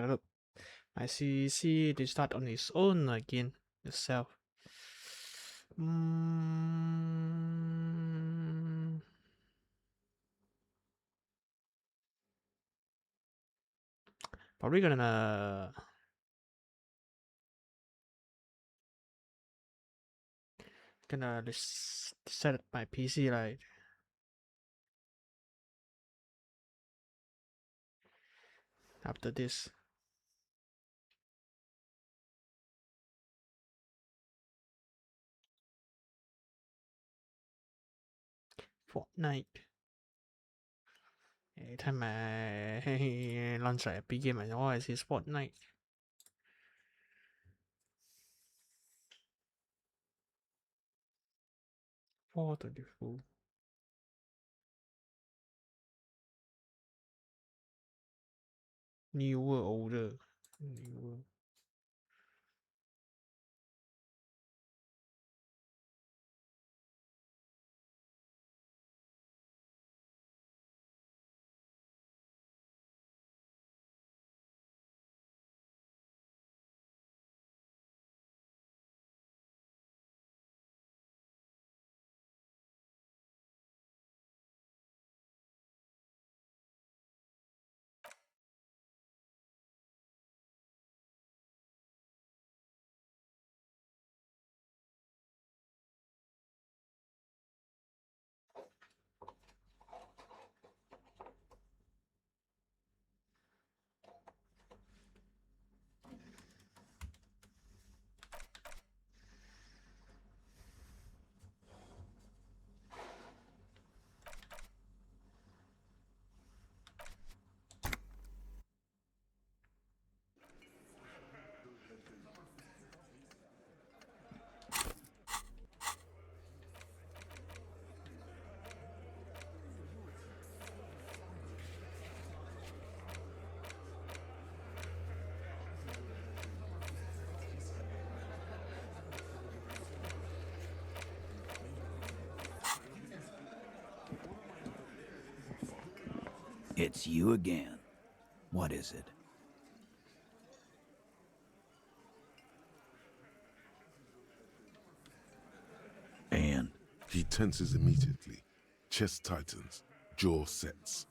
don't know. My CC to start on its own again itself. Probably gonna set my PC right after this. Fortnite. ถ้ามาให้ลอนใส่ Epic Game อาจจะว่า is Fortnite. For the default. Newer, older. Newer. It's you again. What is it? And? He tenses immediately. Chest tightens, jaw sets,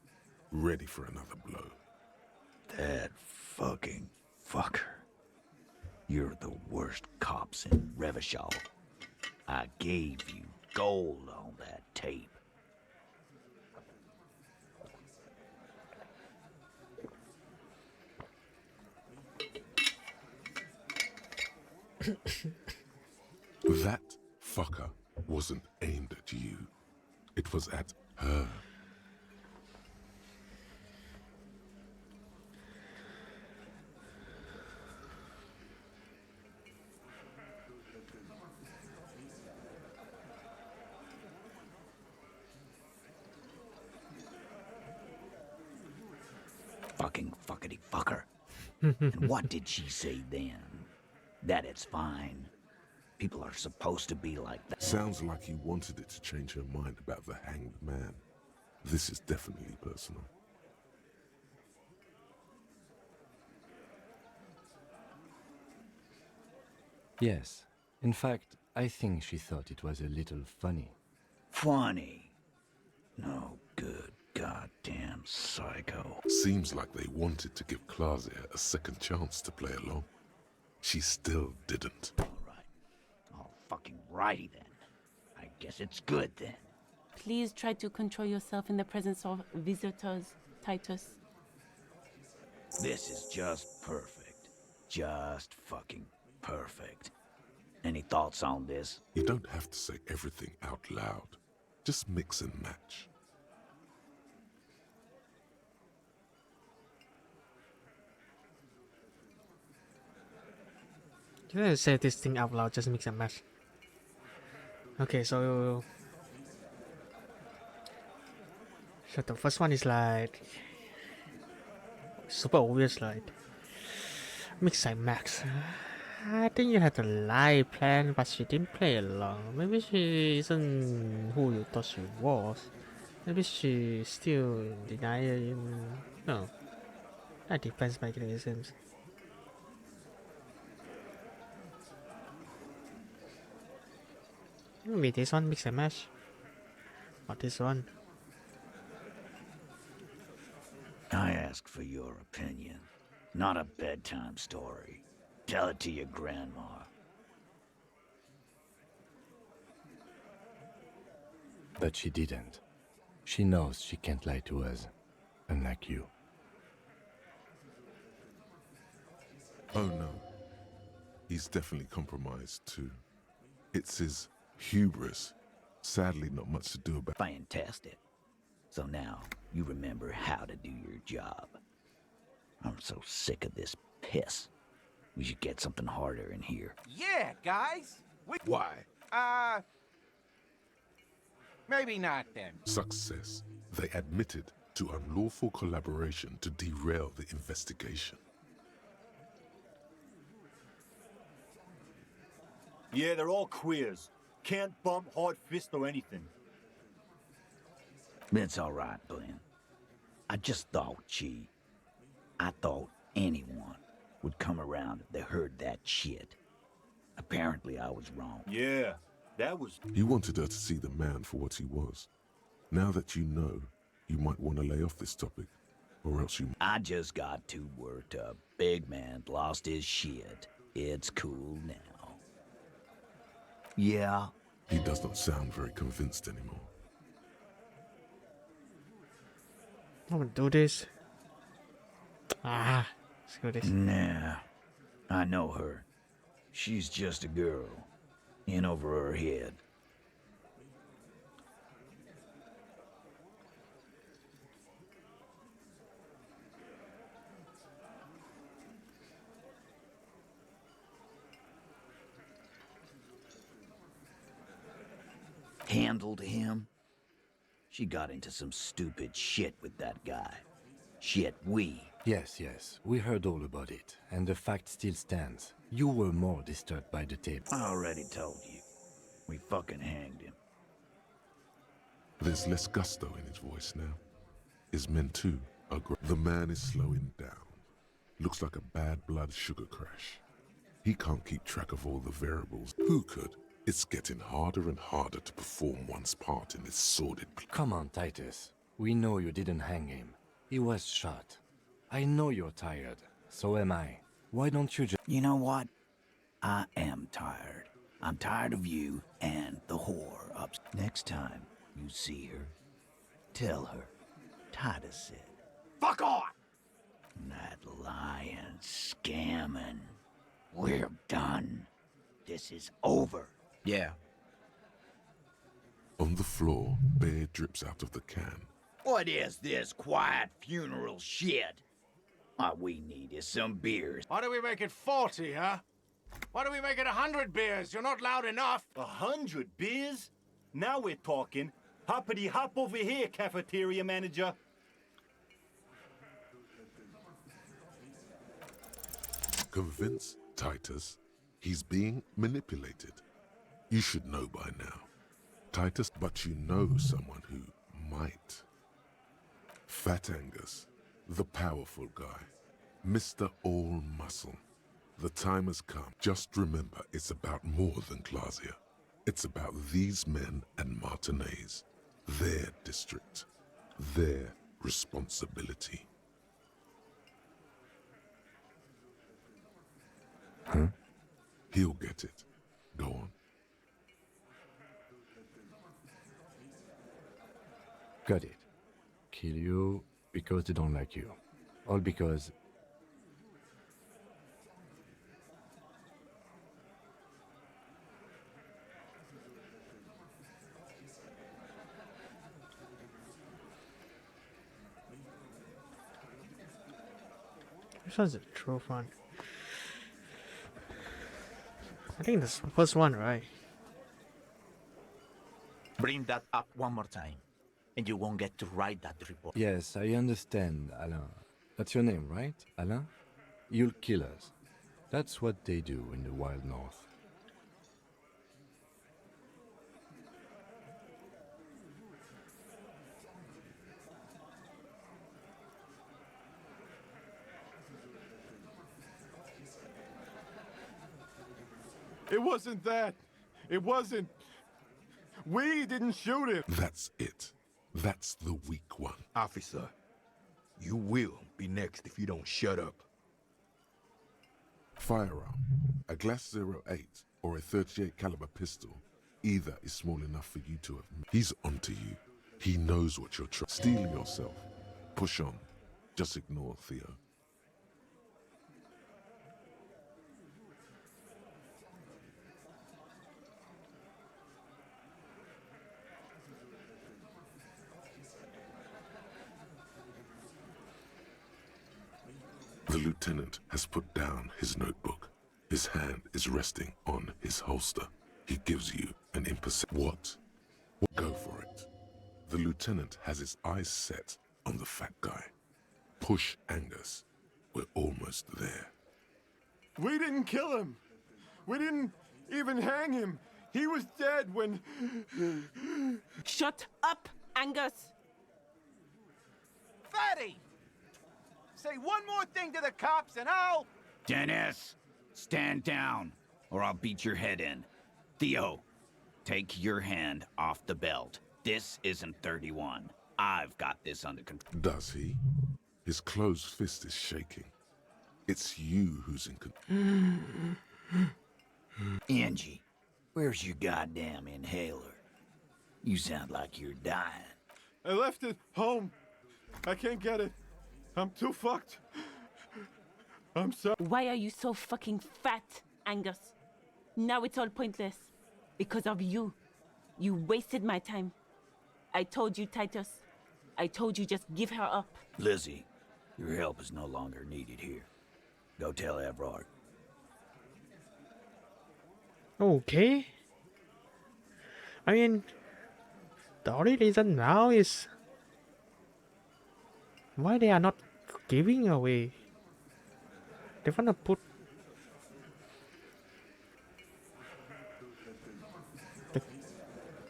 ready for another blow. That fucking fucker. You're the worst cops in Revachol. I gave you gold on that tape. That fucker wasn't aimed at you. It was at her. Fucking fuckity fucker. And what did she say then? That it's fine. People are supposed to be like that. Sounds like you wanted it to change her mind about the hanged man. This is definitely personal. Yes. In fact, I think she thought it was a little funny. Funny? No good goddamn psycho. Seems like they wanted to give Claudia a second chance to play along. She still didn't. All fucking righty then. I guess it's good then. Please try to control yourself in the presence of visitors, Titus. This is just perfect. Just fucking perfect. Any thoughts on this? You don't have to say everything out loud. Just mix and match. You don't say this thing out loud, just mix and match. Okay, so the first one is like super obvious, like mix and match. I think you had a lie plan, but she didn't play along. Maybe she isn't who you thought she was. Maybe she still denying. No, That depends mechanisms. Maybe this one mix and match. Or this one. I ask for your opinion, not a bedtime story. Tell it to your grandma. But she didn't. She knows she can't lie to us, unlike you. Oh no. He's definitely compromised too. It's his hubris. Sadly, not much to do about. Fantastic. So now, you remember how to do your job. I'm so sick of this piss. We should get something harder in here. Yeah, guys. Why? Maybe not then. Success. They admitted to unlawful collaboration to derail the investigation. Yeah, they're all queers. Can't bump, hard fist, or anything. It's all right, Glenn. I just thought, I thought anyone would come around if they heard that shit. Apparently, I was wrong. Yeah, that was... He wanted her to see the man for what he was. Now that you know, you might want to lay off this topic, or else you... I just got too worked up. Big man lost his shit. It's cool now. Yeah. He does not sound very convinced anymore. I'm gonna do this. Let's do this. Nah. I know her. She's just a girl. In over her head. Handled him. She got into some stupid shit with that guy. Shit Yes, we heard all about it, and the fact still stands. You were more disturbed by the tape. I already told you. We fucking hanged him. There's less gusto in his voice now. His men too are the man is slowing down. Looks like a bad blood sugar crash. He can't keep track of all the variables. Who could? It's getting harder and harder to perform one's part in this sordid... Come on, Titus. We know you didn't hang him. He was shot. I know you're tired. So am I. Why don't you just... You know what? I am tired. I'm tired of you and the whore up. Next time you see her, tell her Titus said, Fuck off! that lying, scamming. We're done. This is over. Yeah. On the floor, beer drips out of the can. What is this quiet funeral shit? What we need is some beers. Why do we make it 40, huh? Why do we make it 100 beers? You're not loud enough. 100 beers? Now we're talking. Hoppity hop over here, cafeteria manager. Convince Titus he's being manipulated. You should know by now. Titus, but you know someone who might. Fat Angus, the powerful guy. Mr. All Muscle. The time has come. Just remember, it's about more than Glasia. It's about these men and Martinez. Their district. Their responsibility. Huh? He'll get it. Go on. Got it. Kill you because they don't like you. All because... Which one's the truth one? I think this first one, right? Bring that up one more time, and you won't get to write that report. Yes, I understand, Alain. That's your name, right, Alain? You'll kill us. That's what they do in the Wild North. It wasn't that. It wasn't. We didn't shoot him. That's it. That's the weak one. Officer, you will be next if you don't shut up. Firearm, a Glass 08 or a 38 caliber pistol, either is small enough for you to have. He's onto you. He knows what you're trying. Steel yourself. Push on. Just ignore Theo. The lieutenant has put down his notebook. His hand is resting on his holster. He gives you an imperceptible... What? Go for it. The lieutenant has his eyes set on the fat guy. Push, Angus. We're almost there. We didn't kill him. We didn't even hang him. He was dead when... Shut up, Angus! Fatty! Say one more thing to the cops and I'll... Dennis, stand down, or I'll beat your head in. Theo, take your hand off the belt. This isn't 31. I've got this under control. Does he? His closed fist is shaking. It's you who's in control. Angie, where's your goddamn inhaler? You sound like you're dying. I left it home. I can't get it. I'm too fucked. I'm sorry. Why are you so fucking fat, Angus? Now it's all pointless. Because of you. You wasted my time. I told you, Titus. I told you just give her up. Lizzie, your help is no longer needed here. Go tell Everard. Okay. I mean, the only reason now is why they are not giving away. They wanna put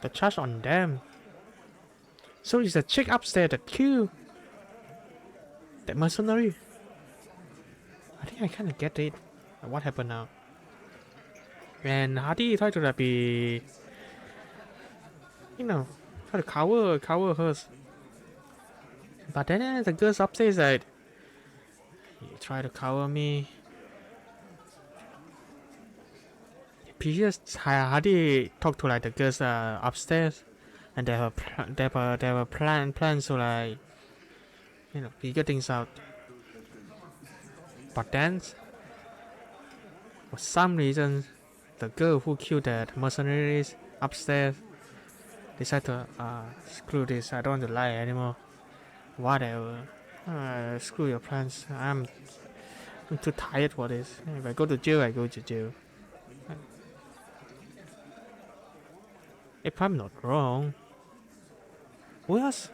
the charge on them. So it's the chick upstairs that killed that mercenary. I think I kinda get it. What happened now? And Hardy tried to be, you know, try to cover hers. But then the girls upstairs said, "You try to cover me." Previous Hardy talked to like the girls upstairs, and they have a plan to like, you know, figure things out. But then, for some reason, the girl who killed that mercenaries upstairs decided to screw this. I don't want to lie anymore. Whatever. Screw your plans. I'm too tired for this. If I go to jail, I go to jail. If I'm not wrong, who else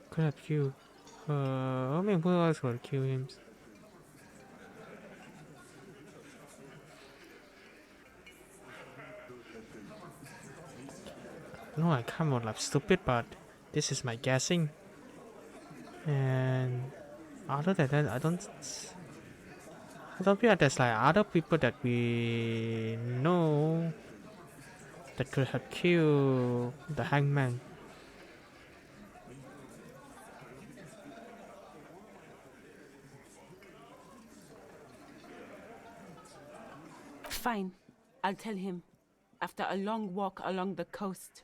could have killed? I mean, who else would kill him? No, I come out like stupid, but this is my guessing. And other than that, I don't feel like there's like other people that we know that could have killed the hangman. Fine. I'll tell him. After a long walk along the coast.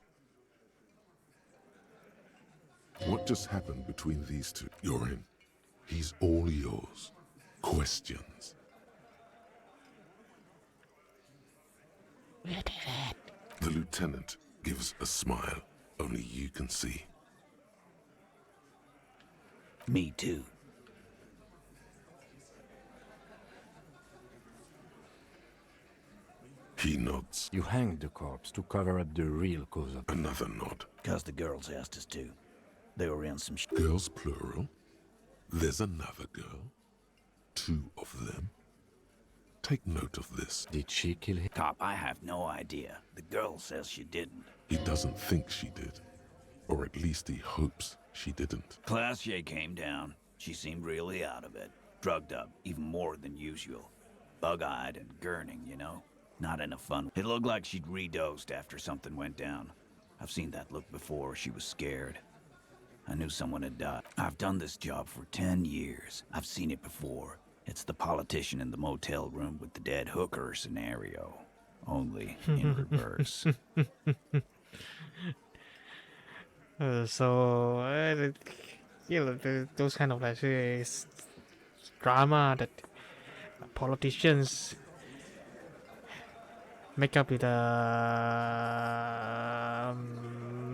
What just happened between these two? You're in. He's all yours. Questions. The lieutenant gives a smile only you can see. Me too. He nods. You hanged the corpse to cover up the real cause of... Another nod. Cause the girls asked us to. They were in some Girls plural. There's another girl. 2 of them. Take note of this. Did she kill him? Cop, I have no idea. The girl says she didn't. He doesn't think she did. Or at least he hopes she didn't. Classier came down. She seemed really out of it. Drugged up, even more than usual. Bug-eyed and gurning, you know? Not in a fun... It looked like she'd redosed after something went down. I've seen that look before. She was scared. I knew someone had died. I've done this job for 10 years. I've seen it before. It's the politician in the motel room with the dead hooker scenario. Only in reverse. Those kind of like drama that politicians make up with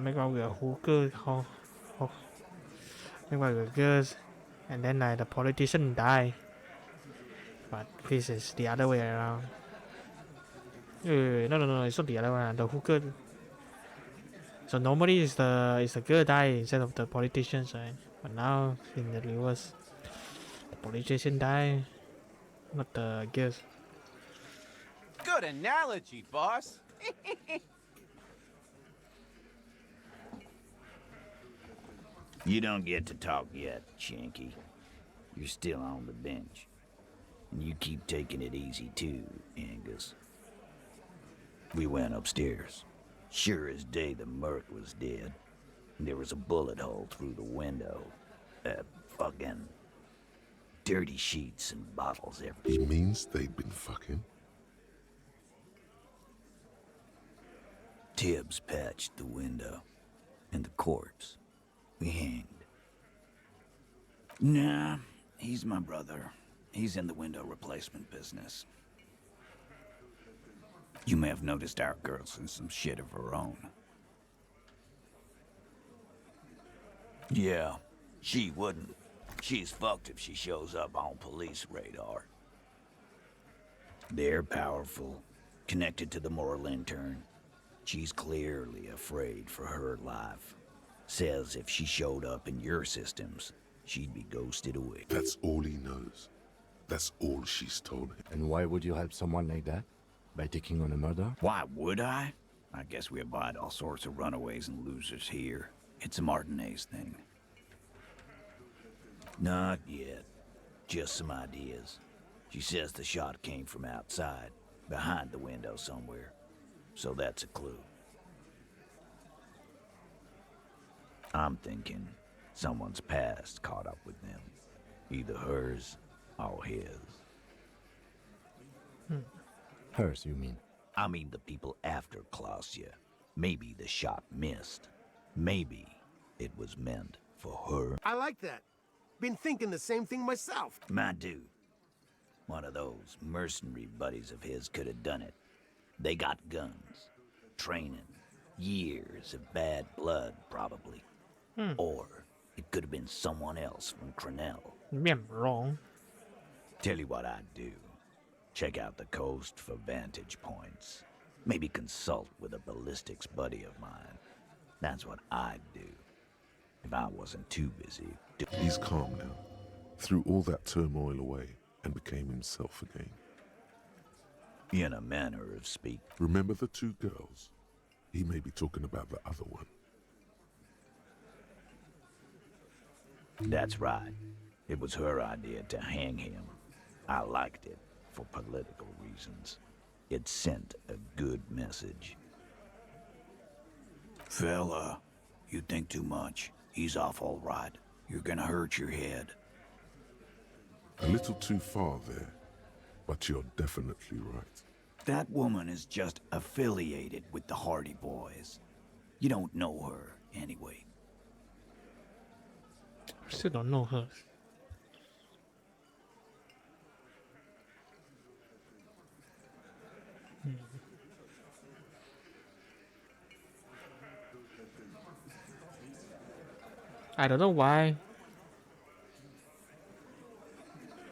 make up with a hooker, make up with girls, and then like the politician die. But this is the other way around. No, it's not the other way around. The hooker. So normally is the girl die instead of the politicians, right? But now in the reverse, the politician die, not the girls. Good analogy, boss. You don't get to talk yet, Shanky. You're still on the bench. And you keep taking it easy too, Angus. We went upstairs. Sure as day the merc was dead. There was a bullet hole through the window. Fucking dirty sheets and bottles everywhere. He means they'd been fucking? Tibbs patched the window. And the corpse. We hanged. Nah, he's my brother. He's in the window replacement business. You may have noticed our girl's in some shit of her own. Yeah, she wouldn't. She's fucked if she shows up on police radar. They're powerful, connected to the moral intern. She's clearly afraid for her life. Says if she showed up in your systems, she'd be ghosted away. That's all he knows. That's all she's told him. And why would you help someone like that? By taking on a murder? Why would I? I guess we abide all sorts of runaways and losers here. It's a Martinez thing. Not yet. Just some ideas. She says the shot came from outside, behind the window somewhere. So that's a clue. I'm thinking someone's past caught up with them. Either hers or his. Hers, you mean? I mean the people after Klausya. Maybe the shot missed. Maybe it was meant for her. I like that. Been thinking the same thing myself. My dude. One of those mercenary buddies of his could have done it. They got guns. Training. Years of bad blood, probably. Or it could have been someone else from Crenell. I'm wrong. Tell you what I'd do. Check out the coast for vantage points. Maybe consult with a ballistics buddy of mine. That's what I'd do. If I wasn't too busy. He's calm now. Threw all that turmoil away and became himself again. In a manner of speak. Remember the two girls? He may be talking about the other one. That's right. It was her idea to hang him. I liked it for political reasons. It sent a good message. Fella, you think too much. He's off all right. You're gonna hurt your head. A little too far there, but you're definitely right. That woman is just affiliated with the Hardy Boys. You don't know her, anyway. Still don't know her. I don't know why.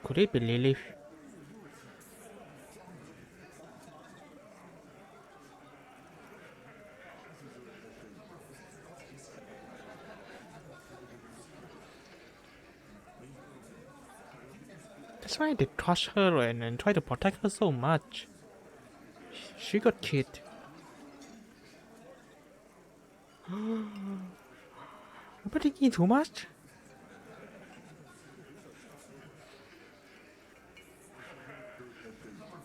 Could it be Lilith? That's why they trust her and try to protect her so much. She got killed. Am I thinking too much?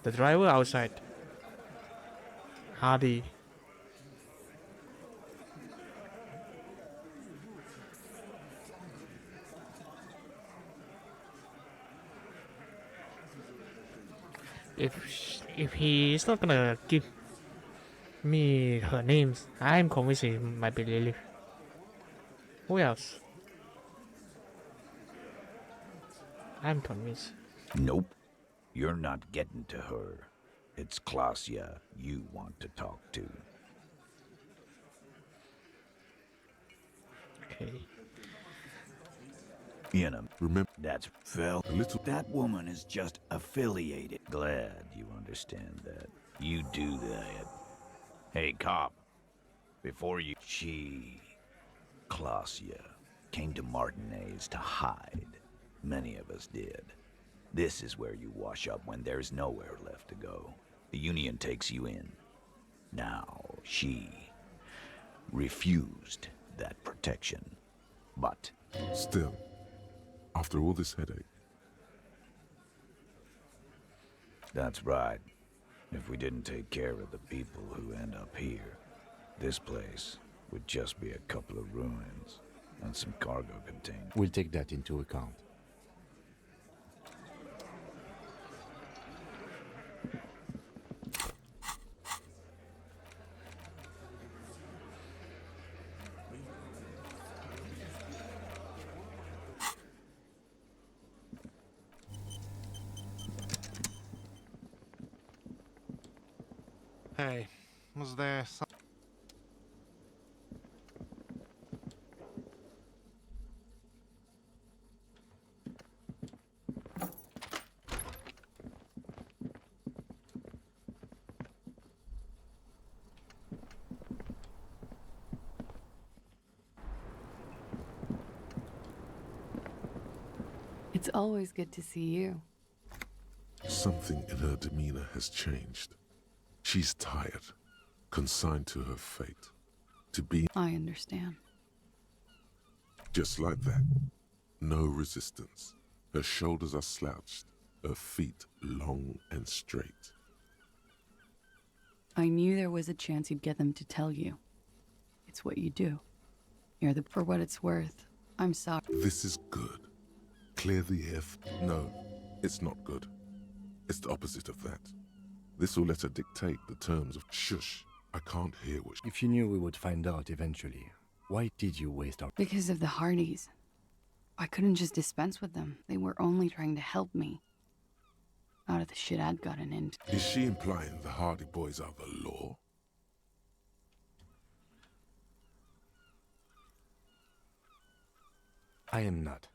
The driver outside. Hardy. If he is not gonna give me her names, I'm convinced he might be Lily. Who else? I'm convinced. Nope. You're not getting to her. It's Klasia you want to talk to. Okay. You know, Remember, that's Phil. a little. That woman is just affiliated. Glad you understand that. You do that. Hey, cop. Before you... Klasia, came to Martinez to hide. Many of us did. This is where you wash up when there's nowhere left to go. The Union takes you in. Now, she refused that protection. But... Still, after all this headache. That's right. If we didn't take care of the people who end up here, this place would just be a couple of ruins and some cargo containers. We'll take that into account. Hey, was there some... It's always good to see you. Something in her demeanor has changed. She's tired, consigned to her fate. To be I understand. just like that. No resistance. Her shoulders are slouched, her feet long and straight. I knew there was a chance you'd get them to tell you. It's what you do. For what it's worth. I'm sorry. This is good. Clear the air. No, it's not good. It's the opposite of that. This will let her dictate the terms of... Shush, I can't hear what... If you knew we would find out eventually, why did you waste our... Because of the Hardys. I couldn't just dispense with them. They were only trying to help me. Out of the shit I'd gotten into. Is she implying the Hardy Boys are the law? I am not.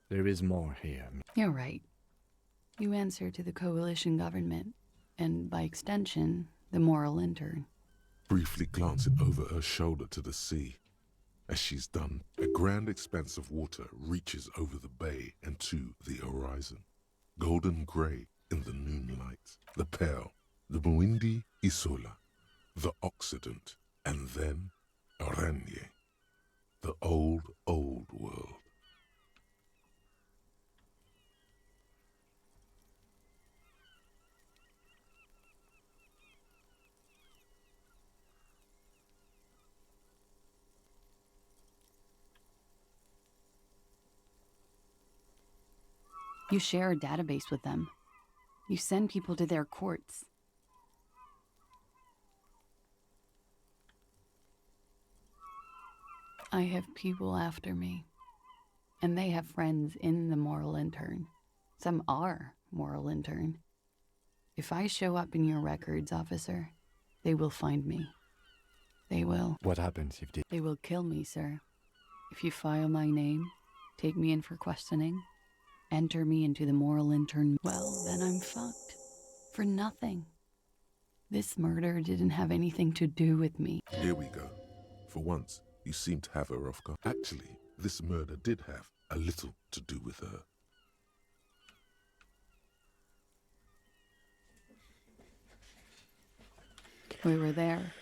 There is more here. You're right. You answer to the coalition government, and by extension, the moral intern. Briefly glancing over her shoulder to the sea. As she's done, a grand expanse of water reaches over the bay and to the horizon. Golden grey in the noonlight. The Pearl, the Muindi Isola, the Occident, and then Oranje. The old, old world. You share a database with them. You send people to their courts. I have people after me. And they have friends in the moral intern. Some are moral intern. If I show up in your records, officer, they will find me. They will. What happens if they... They will kill me, sir. If you file my name, take me in for questioning, enter me into the moral intern, well, then I'm fucked. For nothing. This murder didn't have anything to do with me. Here we go. For once, you seem to have her off guard. Actually, this murder did have a little to do with her. We were there.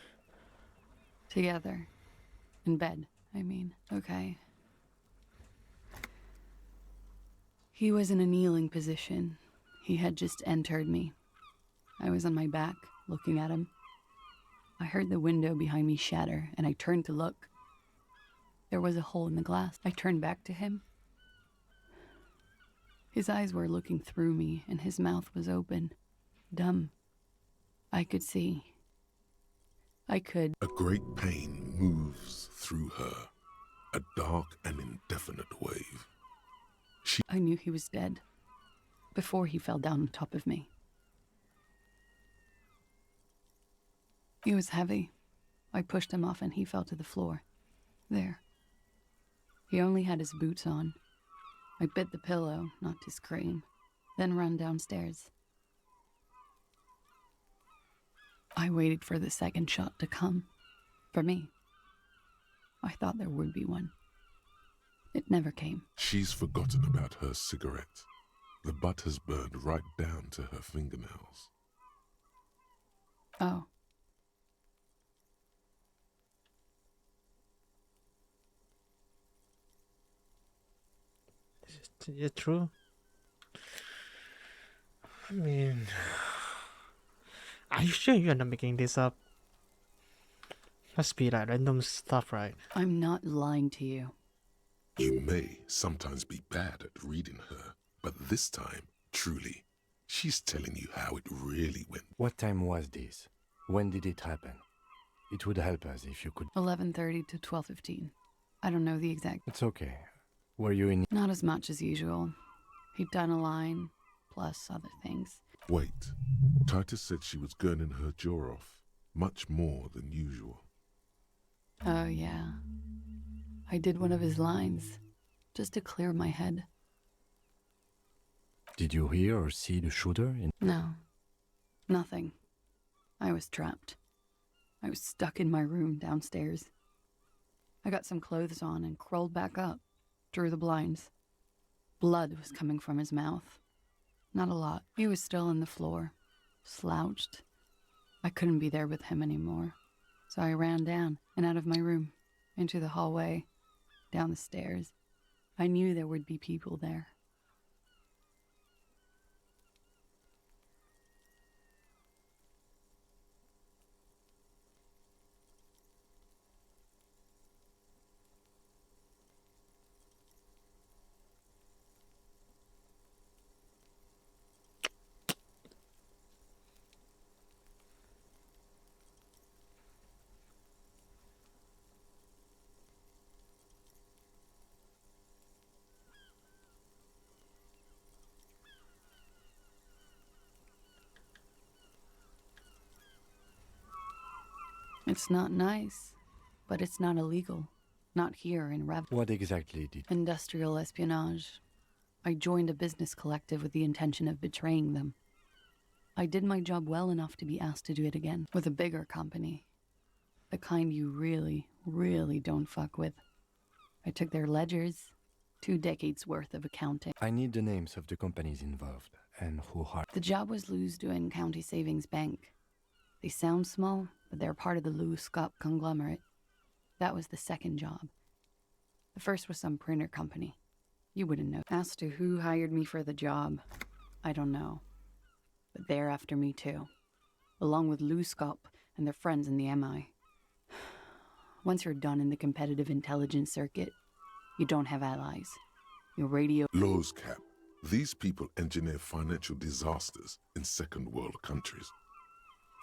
Together. In bed, I mean. Okay. He was in a kneeling position. He had just entered me. I was on my back, looking at him. I heard the window behind me shatter, and I turned to look. There was a hole in the glass. I turned back to him. His eyes were looking through me, and his mouth was open. Dumb. I could see. I could. A great pain moves through her, a dark and indefinite wave. I knew he was dead before he fell down on top of me. He was heavy. I pushed him off and he fell to the floor. There. He only had his boots on. I bit the pillow, not to scream, then ran downstairs. I waited for the second shot to come. For me. I thought there would be one. It never came. She's forgotten about her cigarette. The butt has burned right down to her fingernails. Oh. Is it true? I mean, are you sure you're not making this up? Must be like random stuff, right? I'm not lying to you. You may sometimes be bad at reading her, but this time, truly, she's telling you how it really went. What time was this? When did it happen? It would help us if you could... 11:30 to 12:15. I don't know the exact... It's okay. Were you in... Not as much as usual. He'd done a line, plus other things. Wait. Titus said she was gurning her jaw off, much more than usual. Oh, yeah. I did one of his lines, just to clear my head. Did you hear or see the shooter? No. Nothing. I was trapped. I was stuck in my room downstairs. I got some clothes on and crawled back up, through the blinds. Blood was coming from his mouth. Not a lot. He was still on the floor, slouched. I couldn't be there with him anymore. So I ran down and out of my room, into the hallway, down the stairs. I knew there would be people there. It's not nice, but it's not illegal. Not here in Rev. What exactly did... Industrial espionage. I joined a business collective with the intention of betraying them. I did my job well enough to be asked to do it again, with a bigger company. The kind you really, really don't fuck with. I took their ledgers, 2 decades worth of accounting. I need the names of the companies involved, and who are... The job was Lou's doing County Savings Bank. They sound small, but they're part of the Lou Scott conglomerate. That was the second job. The first was some printer company. You wouldn't know. As to who hired me for the job, I don't know. But they're after me too. Along with Lou Scott and their friends in the MI. Once you're done in the competitive intelligence circuit, you don't have allies. Your radio... Laws cap. These people engineer financial disasters in second world countries.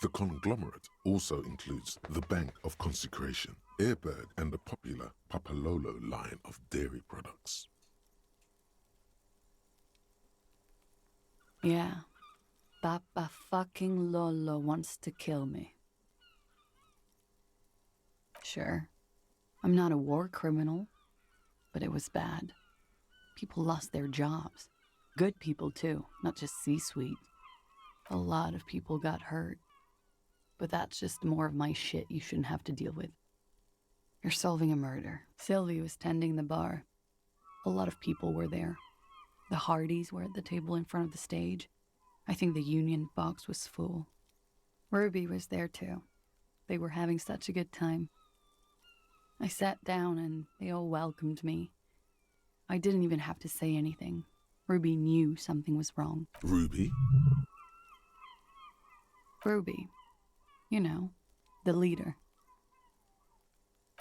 The conglomerate also includes the Bank of Consecration, Airbird, and the popular Papalolo line of dairy products. Yeah. Papa fucking Lolo wants to kill me. Sure. I'm not a war criminal, but it was bad. People lost their jobs. Good people too, not just C-suite. A lot of people got hurt. But that's just more of my shit you shouldn't have to deal with. You're solving a murder. Sylvie was tending the bar. A lot of people were there. The Hardys were at the table in front of the stage. I think the Union box was full. Ruby was there too. They were having such a good time. I sat down and they all welcomed me. I didn't even have to say anything. Ruby knew something was wrong. Ruby? Ruby. You know, the leader.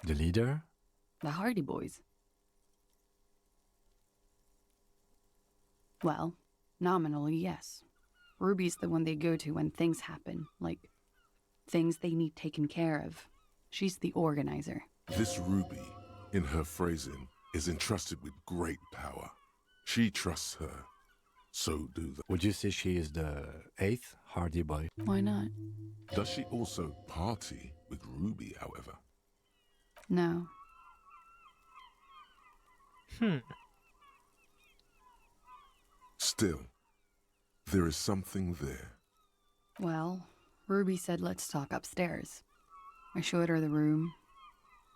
The leader? The Hardy Boys. Well, nominally, yes. Ruby's the one they go to when things happen, like things they need taken care of. She's the organizer. This Ruby, in her phrasing, is entrusted with great power. She trusts her. So do the... Would you say she is the 8th Hardy Boy? Why not? Does she also party with Ruby, however? No. Still, there is something there. Well, Ruby said let's talk upstairs. I showed her the room.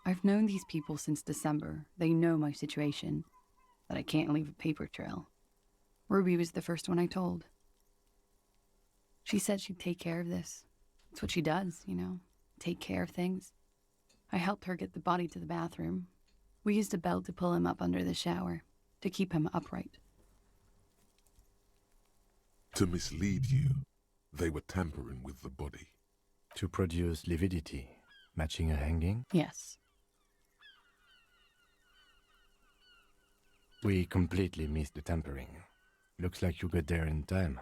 I've known these people since December. They know my situation, that I can't leave a paper trail. Ruby was the first one I told. She said she'd take care of this. It's what she does, you know, take care of things. I helped her get the body to the bathroom. We used a belt to pull him up under the shower, to keep him upright. To mislead you, they were tampering with the body. To produce lividity, matching a hanging? Yes. We completely missed the tampering. Looks like you got there in time.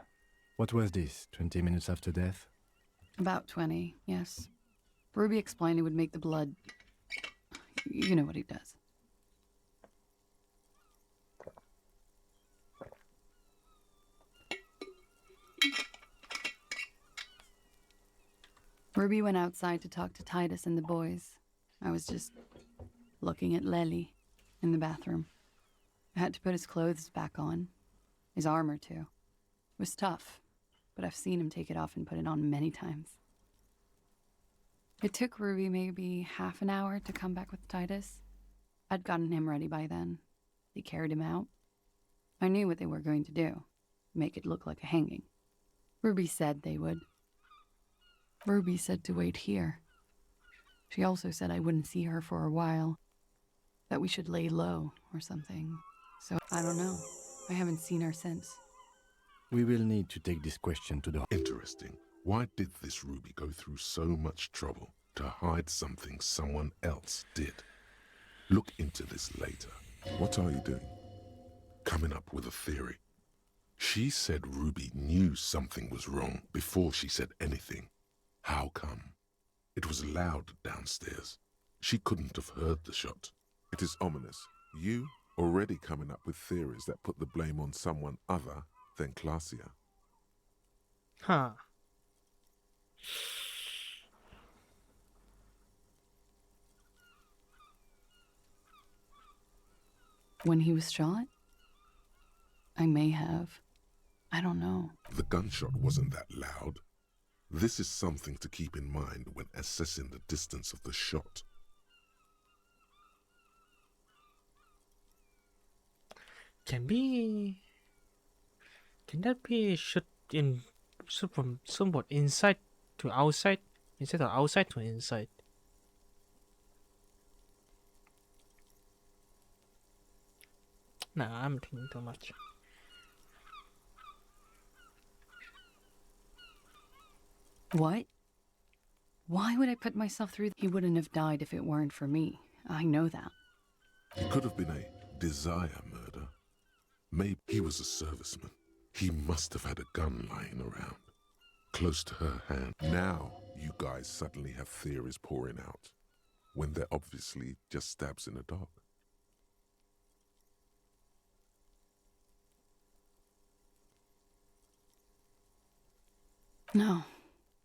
What was this, 20 minutes after death? About 20, yes. Ruby explained it would make the blood... You know what he does. Ruby went outside to talk to Titus and the boys. I was just looking at Lely in the bathroom. I had to put his clothes back on. His armor, too. It was tough, but I've seen him take it off and put it on many times. It took Ruby maybe half an hour to come back with Titus. I'd gotten him ready by then. They carried him out. I knew what they were going to do. Make it look like a hanging. Ruby said they would. Ruby said to wait here. She also said I wouldn't see her for a while. That we should lay low or something. So, I don't know. I haven't seen her since. We will need to take this question to the... Interesting. Why did this Ruby go through so much trouble to hide something someone else did? Look into this later. What are you doing? Coming up with a theory. She said Ruby knew something was wrong before she said anything. How come? It was loud downstairs. She couldn't have heard the shot. It is ominous. You already coming up with theories that put the blame on someone other than Clausia. Huh. When he was shot? I may have. I don't know. The gunshot wasn't that loud. This is something to keep in mind when assessing the distance of the shot. Can that be shot in from somewhat inside to outside instead of outside to inside? Nah, I'm thinking too much. What? Why would I put myself through? He wouldn't have died if it weren't for me. I know that. It could have been a desire murder. Maybe he was a serviceman. He must have had a gun lying around, close to her hand. Now you guys suddenly have theories pouring out, when they're obviously just stabs in the dark. No.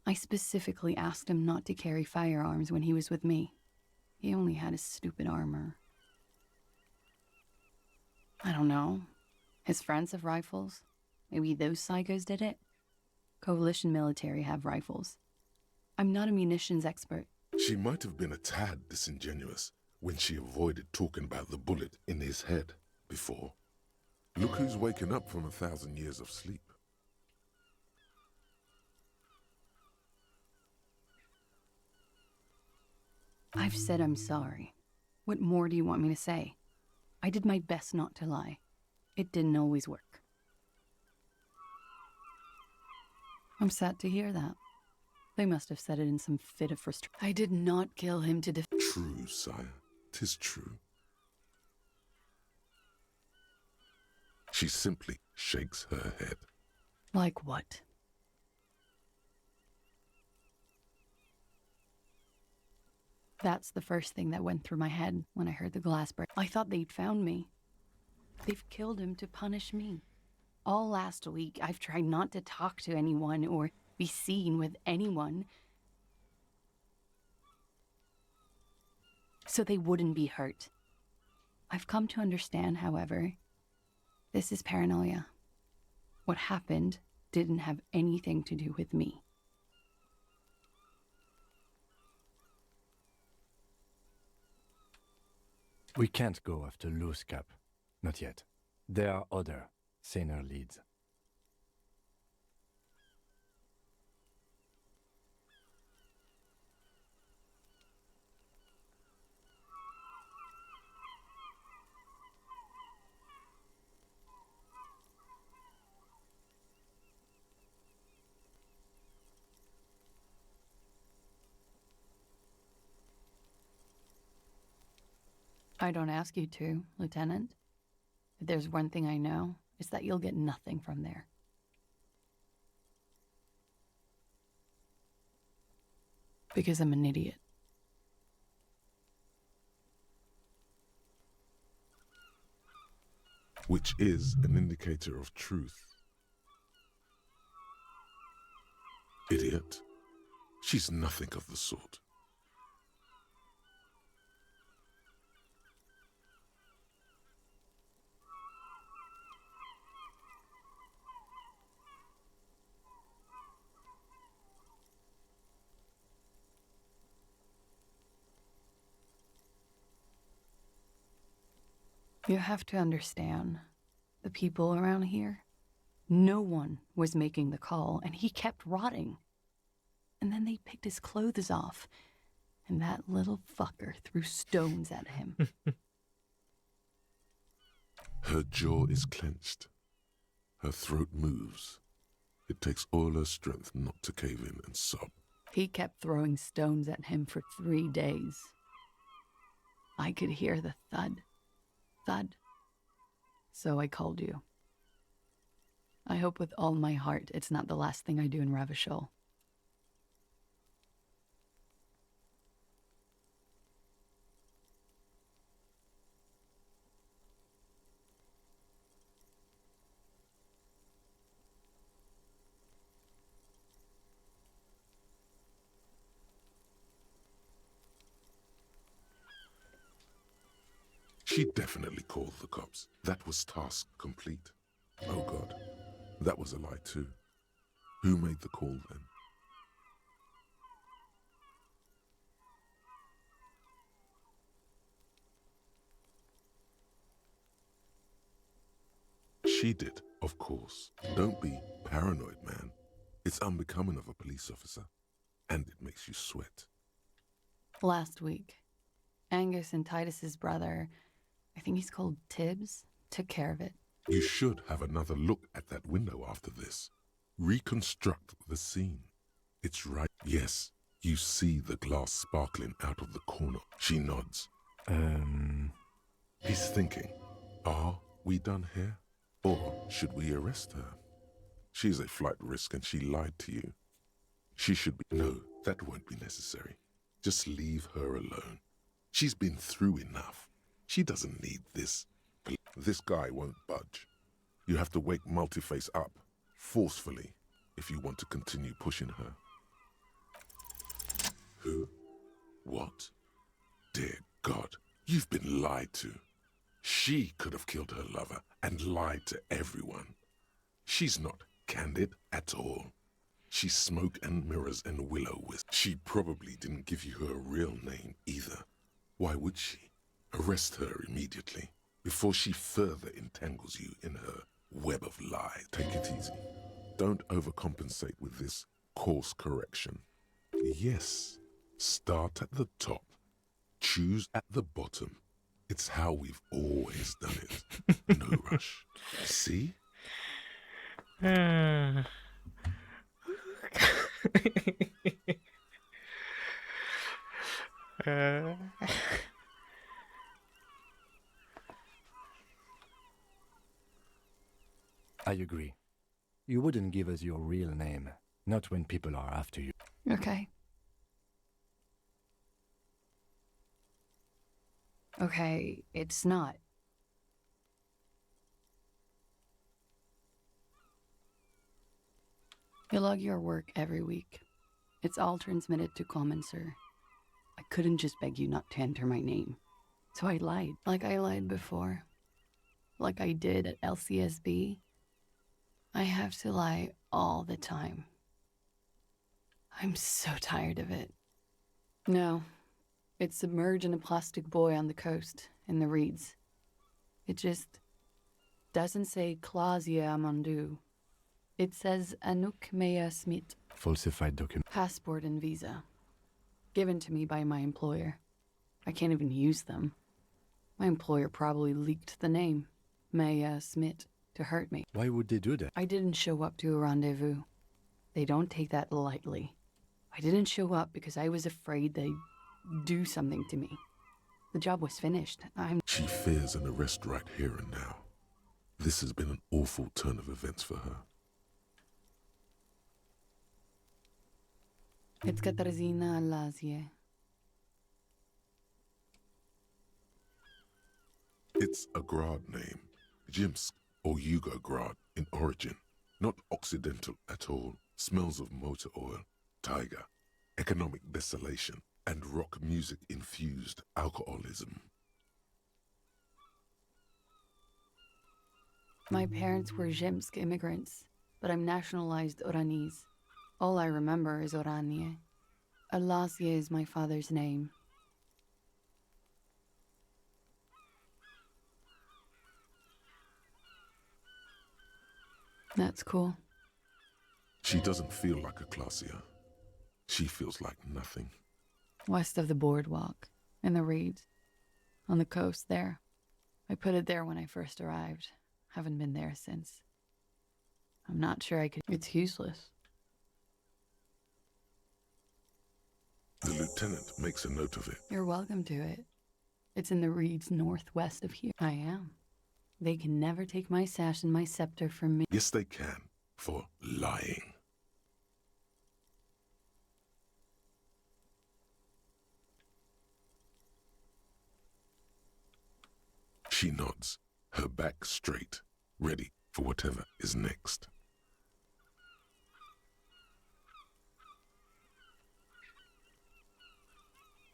I specifically asked him not to carry firearms when he was with me. He only had his stupid armor. I don't know. His friends have rifles. Maybe those psychos did it? Coalition military have rifles. I'm not a munitions expert. She might have been a tad disingenuous when she avoided talking about the bullet in his head before. Look who's waking up from 1,000 years of sleep. I've said I'm sorry. What more do you want me to say? I did my best not to lie. It didn't always work. I'm sad to hear that. They must have said it in some fit of frustration. I did not kill him to True, sire. 'Tis true. She simply shakes her head. Like what? That's the first thing that went through my head when I heard the glass break. I thought they'd found me. They've killed him to punish me. All last week, I've tried not to talk to anyone or be seen with anyone, so they wouldn't be hurt. I've come to understand, however, this is paranoia. What happened didn't have anything to do with me. We can't go after Loose Cap. Not yet. There are other, saner leads. I don't ask you to, Lieutenant. If there's one thing I know, it's that you'll get nothing from there. Because I'm an idiot. Which is an indicator of truth. Idiot. She's nothing of the sort. You have to understand, the people around here, no one was making the call, and he kept rotting. And then they picked his clothes off, and that little fucker threw stones at him. Her jaw is clenched. Her throat moves. It takes all her strength not to cave in and sob. He kept throwing stones at him for 3 days. I could hear the thud. Thud. So I called you. I hope with all my heart it's not the last thing I do in Ravishol. She definitely called the cops. That was task complete. Oh God, that was a lie too. Who made the call then? She did, of course. Don't be paranoid, man. It's unbecoming of a police officer, and it makes you sweat. Last week, Angus and Titus's brother, I think he's called Tibbs, took care of it. You should have another look at that window after this. Reconstruct the scene. It's right. Yes, you see the glass sparkling out of the corner. She nods. He's thinking, are we done here? Or should we arrest her? She's a flight risk and she lied to you. She should be... No, that won't be necessary. Just leave her alone. She's been through enough. She doesn't need this. This guy won't budge. You have to wake Multiface up, forcefully, if you want to continue pushing her. Who? What? Dear God, you've been lied to. She could have killed her lover and lied to everyone. She's not candid at all. She's smoke and mirrors and willow-wisp. She probably didn't give you her real name either. Why would she? Arrest her immediately, before she further entangles you in her web of lies. Take it easy. Don't overcompensate with this course correction. Yes, start at the top, choose at the bottom. It's how we've always done it. No rush. See? I agree. You wouldn't give us your real name, not when people are after you. Okay. Okay, it's not. You log your work every week. It's all transmitted to Common, sir. I couldn't just beg you not to enter my name. So I lied, like I lied before. Like I did at LCSB. I have to lie all the time. I'm so tired of it. No, it's submerged in a plastic buoy on the coast, in the reeds. It just doesn't say Clausia Amandu. It says Anouk Mea Smith. Falsified document. Passport and visa. Given to me by my employer. I can't even use them. My employer probably leaked the name, Mea Smith, to hurt me. Why would they do that? I didn't show up to a rendezvous. They don't take that lightly. I didn't show up because I was afraid they'd do something to me. The job was finished. She fears an arrest right here and now. This has been an awful turn of events for her. It's Katarzyna Lazie. It's a Grad name, Jimsk or Yugo-Grad in origin, not Occidental at all. Smells of motor oil, tiger, economic desolation, and rock music-infused alcoholism. My parents were Zhemsk immigrants, but I'm nationalized Oranese. All I remember is Oranie. Alasie is my father's name. That's cool. She doesn't feel like a Clausia. She feels like nothing. West of the boardwalk, in the reeds, on the coast there. I put it there when I first arrived. Haven't been there since. I'm not sure I could. It's useless. The lieutenant makes a note of it. You're welcome to it. It's in the reeds northwest of here. I am. They can never take my sash and my scepter from me. Yes, they can, for lying. She nods, her back straight, ready for whatever is next.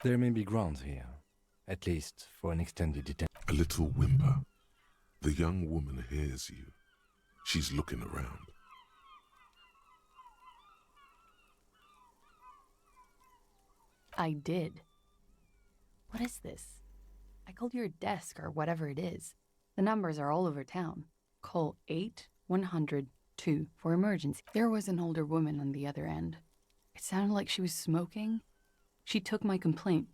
There may be grounds here, at least for an extended detention. A little whimper. The young woman hears you. She's looking around. I did. What is this? I called your desk or whatever it is. The numbers are all over town. Call 8-100-2 for emergency. There was an older woman on the other end. It sounded like she was smoking. She took my complaint.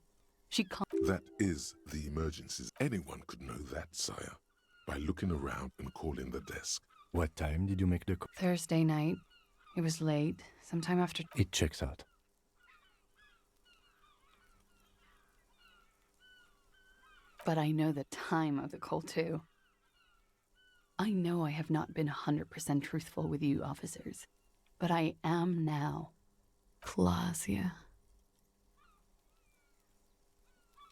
That is the emergencies. Anyone could know that, sire, by looking around and calling the desk. What time did you make the call? Thursday night. It was late, sometime after. It checks out. But I know the time of the call, too. I know I have not been 100% truthful with you, officers. But I am now. Clausia.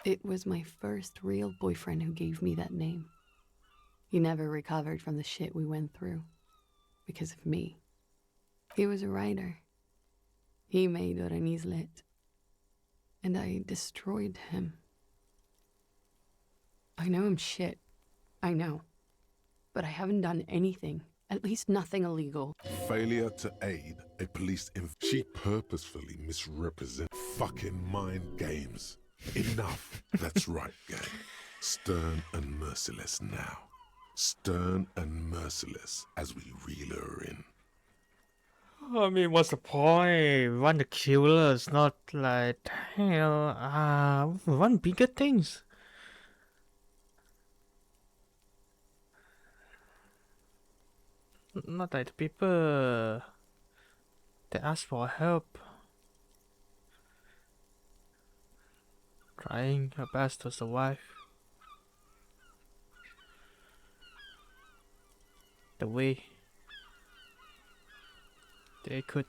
It was my first real boyfriend who gave me that name. He never recovered from the shit we went through. Because of me. He was a writer. He made Oranise lit. And I destroyed him. I know I'm shit. I know. But I haven't done anything. At least nothing illegal. Failure to aid a police She purposefully misrepresents fucking mind games. Enough. That's right, gang. Stern and merciless now. Stern and merciless as we reel her in. I mean, what's the point? We want the killers, not like, we want bigger things. Not like the people that ask for help. Trying her best to survive the way they could.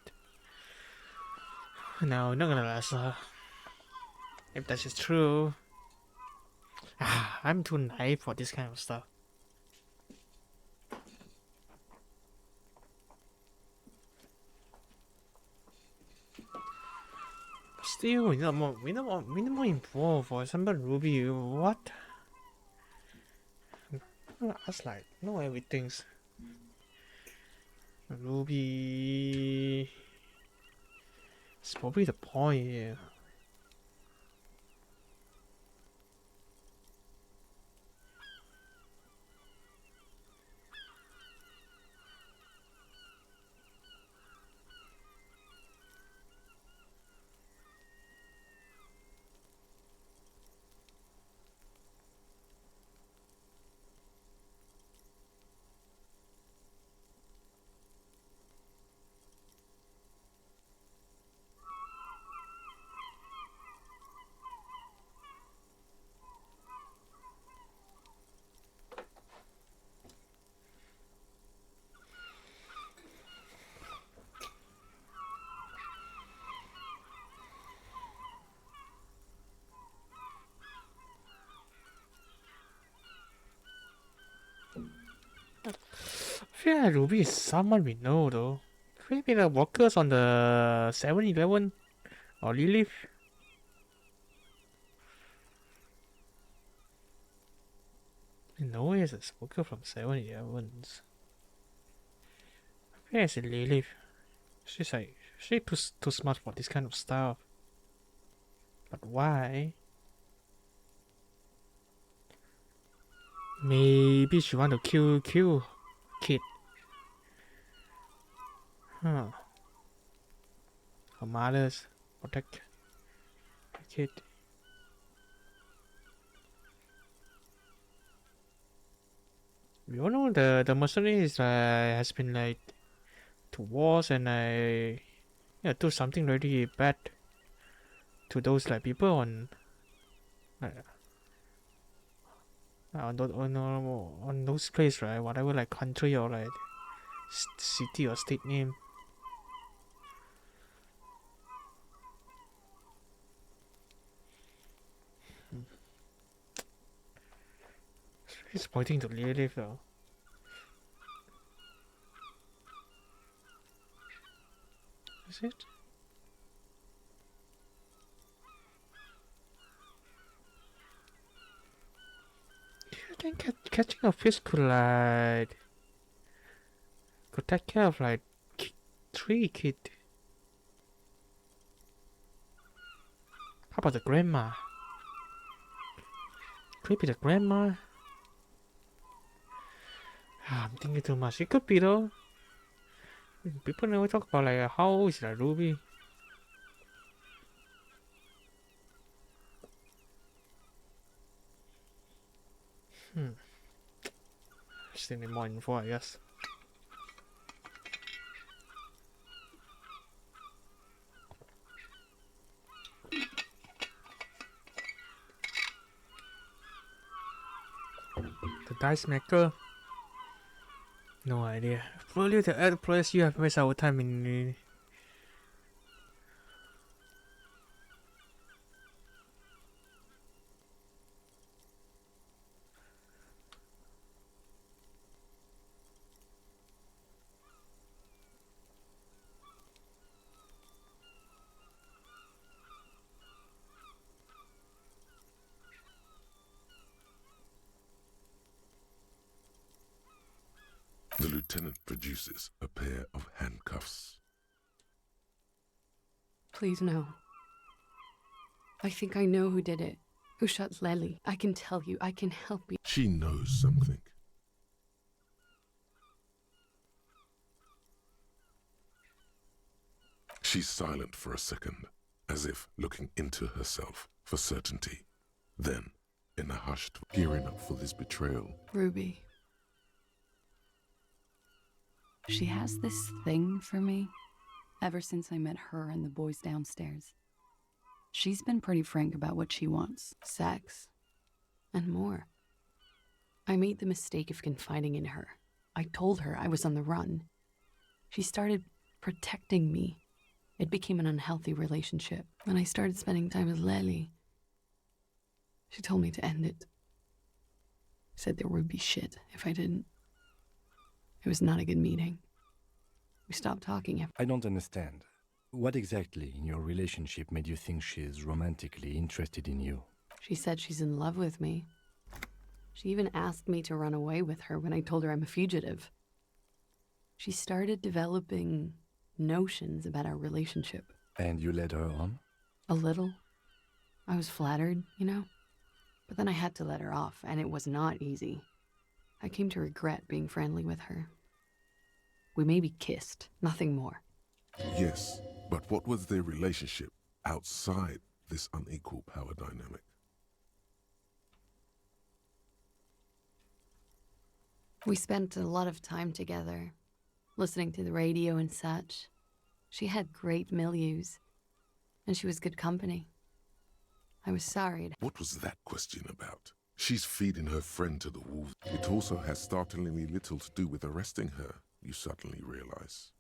No, not gonna last her. If that is true. I'm too naive for this kind of stuff. Still, we need more info. For example, Ruby, what? That's like, no everything's Ruby. It's probably the point here. I feel like Ruby is someone we know though. Maybe the workers on the 7-Eleven or Lilith. I know it's a worker from 7-Elevens. I feel like it's Lilith. She's too smart for this kind of stuff. But why? Maybe she want to kill kid. Huh. Her mother's protect the kid. We all know the mercenaries has been like to wars and do something really bad to those like people on on those places, right? Whatever like country or like city or state name. It's pointing to Lilith though. Is it? Do you think catching a fish could take care of like 3 kids? How about the grandma? Could it be the grandma? I'm thinking too much. It could be though. People never talk about like how old is like Ruby. Still need more info, I guess. The dice maker. No idea. Probably the other players you have wasted our time in. The lieutenant produces a pair of handcuffs. Please, no. I think I know who did it. Who shot Lely. I can tell you. I can help you. She knows something. She's silent for a second, as if looking into herself for certainty. Then, in a hushed, gearing up for this betrayal. Ruby. She has this thing for me ever since I met her and the boys downstairs. She's been pretty frank about what she wants. Sex. And more. I made the mistake of confiding in her. I told her I was on the run. She started protecting me. It became an unhealthy relationship. When I started spending time with Lely, she told me to end it. Said there would be shit if I didn't. It was not a good meeting. We stopped talking after. I don't understand. What exactly in your relationship made you think she's romantically interested in you? She said she's in love with me. She even asked me to run away with her when I told her I'm a fugitive. She started developing notions about our relationship. And you led her on? A little. I was flattered, you know? But then I had to let her off, and it was not easy. I came to regret being friendly with her. We maybe kissed, nothing more. Yes, but what was their relationship outside this unequal power dynamic? We spent a lot of time together, listening to the radio and such. She had great milieus, and she was good company. I was sorry. What was that question about? She's feeding her friend to the wolves. It also has startlingly little to do with arresting her, you suddenly realize.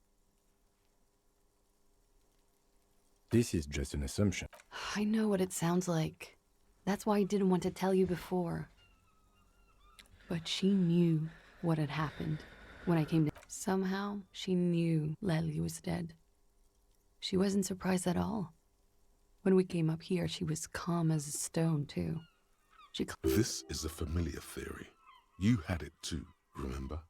This is just an assumption. I know what it sounds like. That's why I didn't want to tell you before. But she knew what had happened when I came to... Somehow, she knew Lely was dead. She wasn't surprised at all. When we came up here, she was calm as a stone, too. This is a familiar theory. You had it too, remember?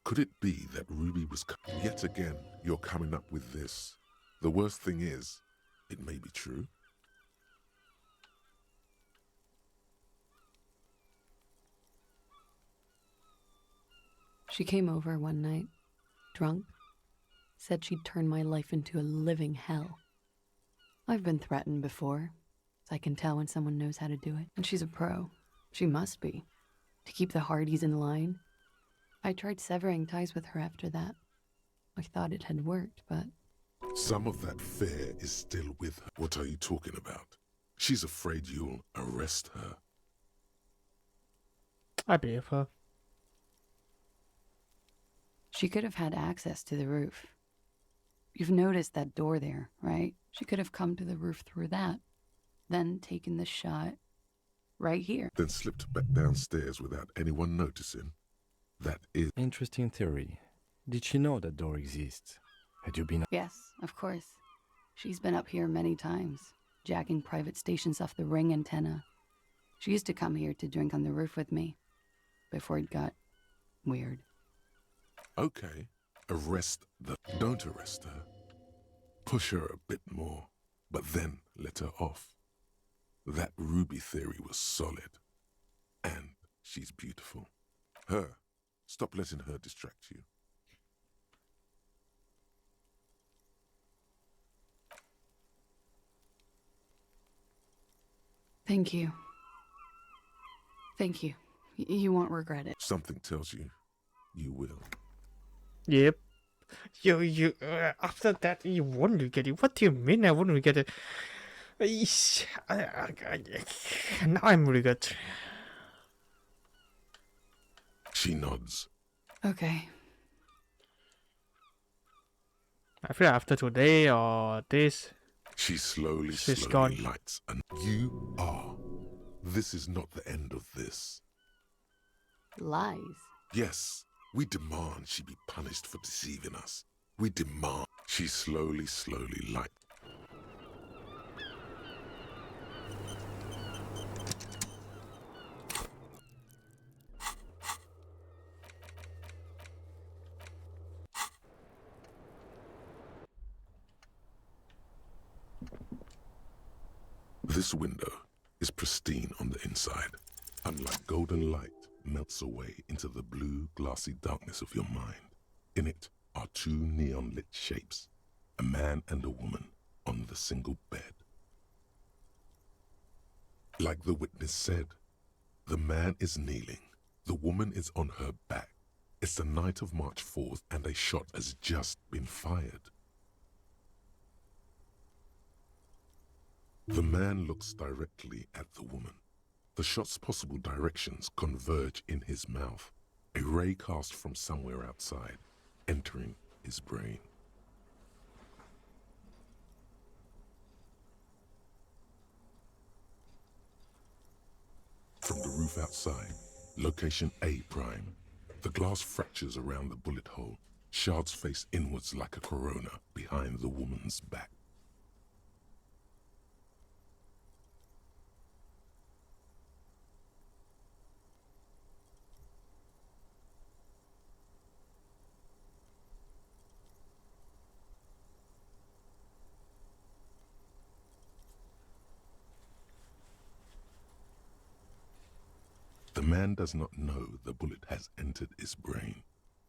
Could it be that Ruby was... Yet again, you're coming up with this. The worst thing is, it may be true. She came over one night, drunk, said she'd turn my life into a living hell. I've been threatened before, so I can tell when someone knows how to do it. And she's a pro. She must be. To keep the Hardys in line. I tried severing ties with her after that. I thought it had worked, but... Some of that fear is still with her. What are you talking about? She's afraid you'll arrest her. I believe her. She could have had access to the roof. You've noticed that door there, right? She could have come to the roof through that, then taken the shot right here. Then slipped back downstairs without anyone noticing. That is... Interesting theory. Did she know that door exists? Had you been... Yes, of course. She's been up here many times, jacking private stations off the ring antenna. She used to come here to drink on the roof with me, before it got weird. Okay, don't arrest her. Push her a bit more, but then let her off. That Ruby theory was solid. And she's beautiful. Stop letting her distract you. Thank you. Thank you. You won't regret it. Something tells you, you will. Yep. After that, you won't regret it. What do you mean I won't regret it? Now I'm regret. She nods. Okay. I feel after today or this, She slowly gone. lights, and you are. This is not the end of this. Lies. Yes, we demand she be punished for deceiving us. We demand. She slowly lights. This window is pristine on the inside. Unlike golden light melts away into the blue, glassy darkness of your mind. In it are two neon-lit shapes, a man and a woman on the single bed. Like the witness said, the man is kneeling, the woman is on her back. It's the night of March 4th and a shot has just been fired. The man looks directly at the woman. The shot's possible directions converge in his mouth, a ray cast from somewhere outside, entering his brain. From the roof outside, location A prime. The glass fractures around the bullet hole. Shards face inwards like a corona behind the woman's back. The man does not know the bullet has entered his brain.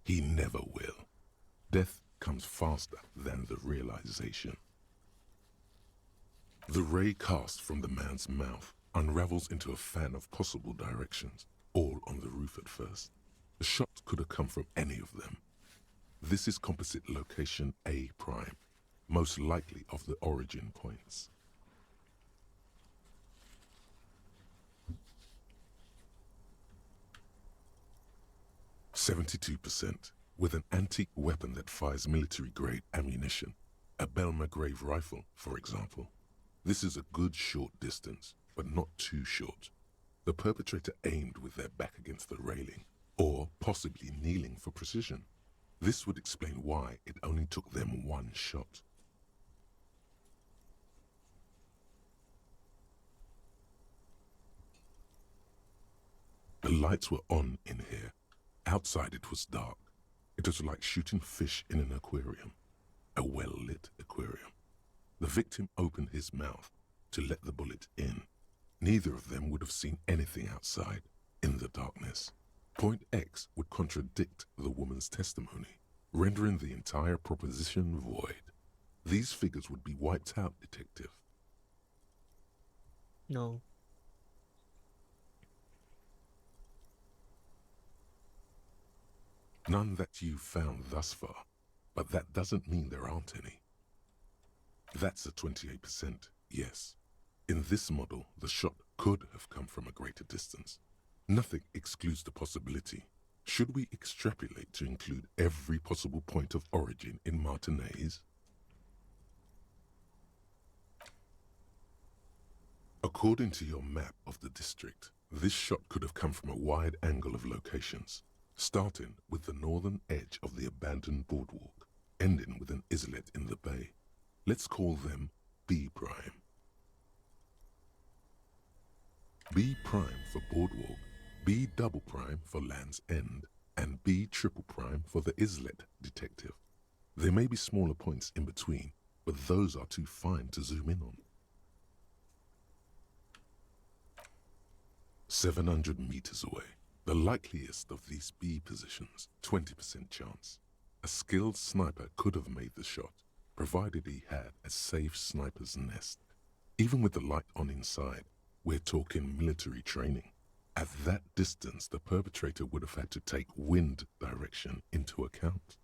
He never will. Death comes faster than the realization. The ray cast from the man's mouth unravels into a fan of possible directions, all on the roof at first. The shot could have come from any of them. This is composite location A prime, most likely of the origin points. %, with an antique weapon that fires military-grade ammunition, a Belma-grave rifle, for example. This is a good short distance, but not too short. The perpetrator aimed with their back against the railing, or possibly kneeling for precision. This would explain why it only took them one shot. The lights were on in here. Outside it was dark. It was like shooting fish in an aquarium, a well-lit aquarium. The victim opened his mouth to let the bullet in. Neither of them would have seen anything outside in the darkness. Point X would contradict the woman's testimony, rendering the entire proposition void. These figures would be wiped out, detective. No. None that you've found thus far, but that doesn't mean there aren't any. That's a 28%, yes. In this model, the shot could have come from a greater distance. Nothing excludes the possibility. Should we extrapolate to include every possible point of origin in Martinez? According to your map of the district, this shot could have come from a wide angle of locations, starting with the northern edge of the abandoned boardwalk, ending with an islet in the bay. Let's call them B prime. B prime for boardwalk, B double prime for Land's End, and B triple prime for the islet, detective. There may be smaller points in between, but those are too fine to zoom in on. 700 meters away. The likeliest of these B positions, 20% chance. A skilled sniper could have made the shot, provided he had a safe sniper's nest. Even with the light on inside, we're talking military training. At that distance, the perpetrator would have had to take wind direction into account.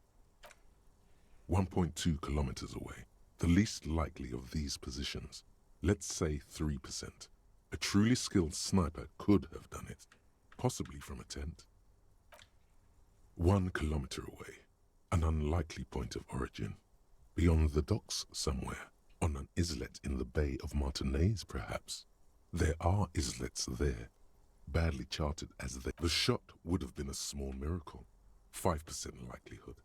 1.2 kilometers away, the least likely of these positions, let's say 3%. A truly skilled sniper could have done it, possibly from a tent. 1 kilometer away, an unlikely point of origin. Beyond the docks somewhere, on an islet in the Bay of Martinez perhaps. There are islets there, badly charted as they. The shot would have been a small miracle, 5% likelihood.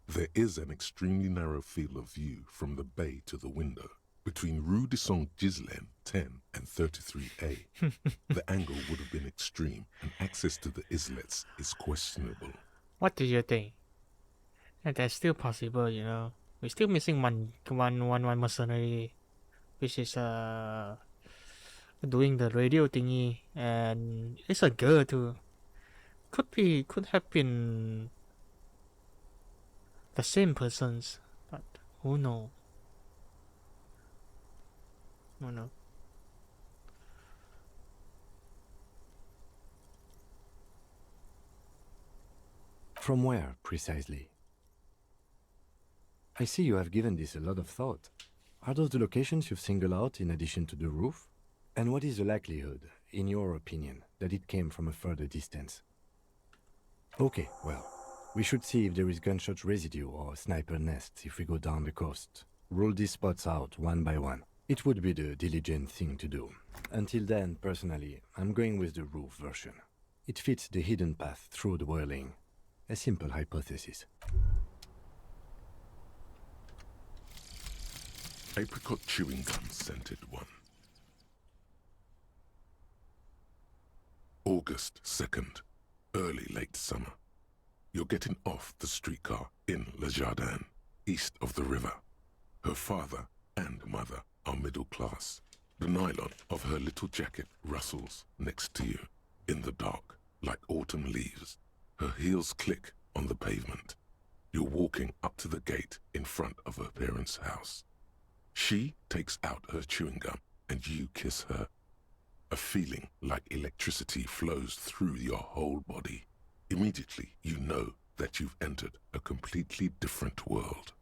There is an extremely narrow field of view from the bay to the window, between Rue de Saint-Ghislain 10 and 33A. The angle would have been extreme, and access to the islets is questionable. What do you think? And that's still possible, you know. We're still missing one mercenary, which is doing the radio thingy, and it's a girl too. Could have been the same persons, but who knows? Who knows? From where, precisely? I see you have given this a lot of thought. Are those the locations you've singled out in addition to the roof? And what is the likelihood, in your opinion, that it came from a further distance? Okay, well, we should see if there is gunshot residue or sniper nests if we go down the coast. Rule these spots out one by one. It would be the diligent thing to do. Until then, personally, I'm going with the roof version. It fits the hidden path through the whirling. A simple hypothesis. Apricot chewing gum scented one. August 2nd, early late summer. You're getting off the streetcar in Le Jardin, east of the river. Her father and mother are middle class. The nylon of her little jacket rustles next to you in the dark like autumn leaves. Her heels click on the pavement. You're walking up to the gate in front of her parents' house. She takes out her chewing gum and you kiss her. A feeling like electricity flows through your whole body. Immediately, you know that you've entered a completely different world.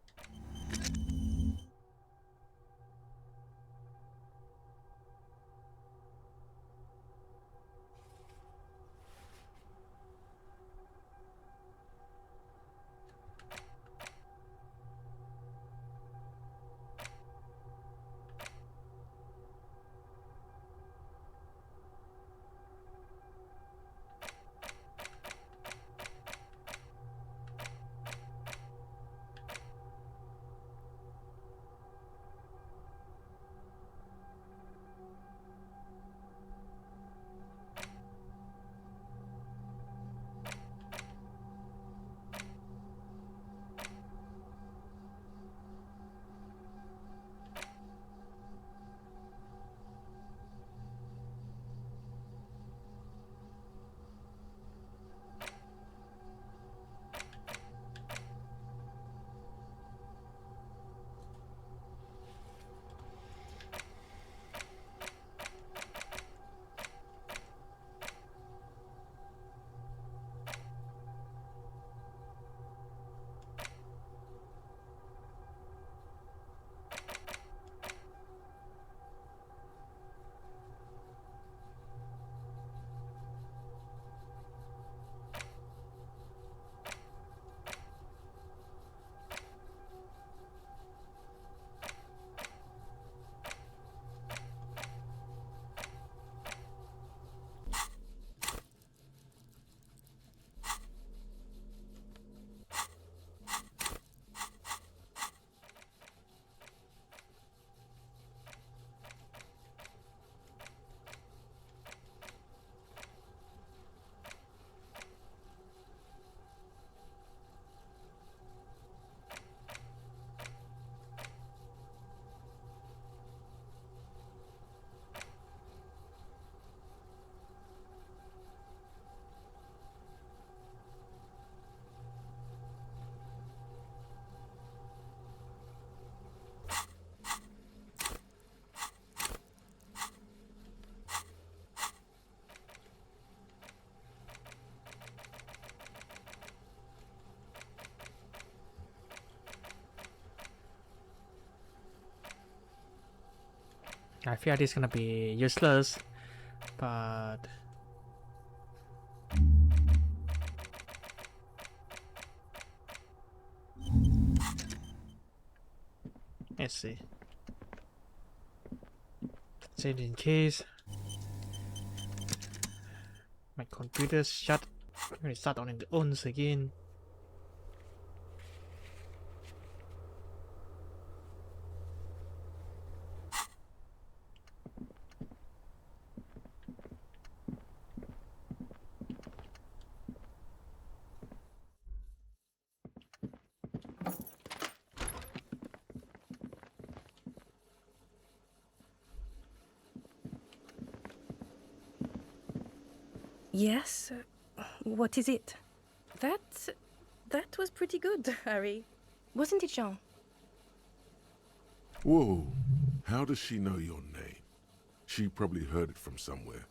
I fear this is gonna be useless, but let's see. Save in case my computer shut. I'm gonna start on its own again. Yes? What is it? That was pretty good, Harry. Wasn't it, Jean? Whoa, how does she know your name? She probably heard it from somewhere.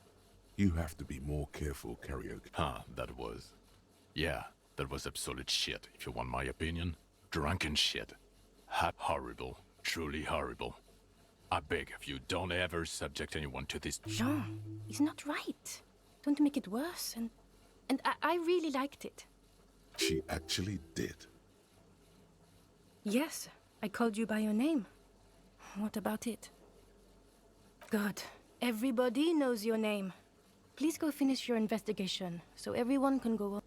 You have to be more careful, Karaoke. Huh, that was... Yeah, that was absolute shit, if you want my opinion. Drunken shit. Horrible. truly horrible. I beg of you, don't ever subject anyone to this. Jean, it's not right. Don't make it worse. And I really liked it. She actually did. Yes, I called you by your name. What about it? Good. Everybody knows your name. Please go finish your investigation, so everyone can go on.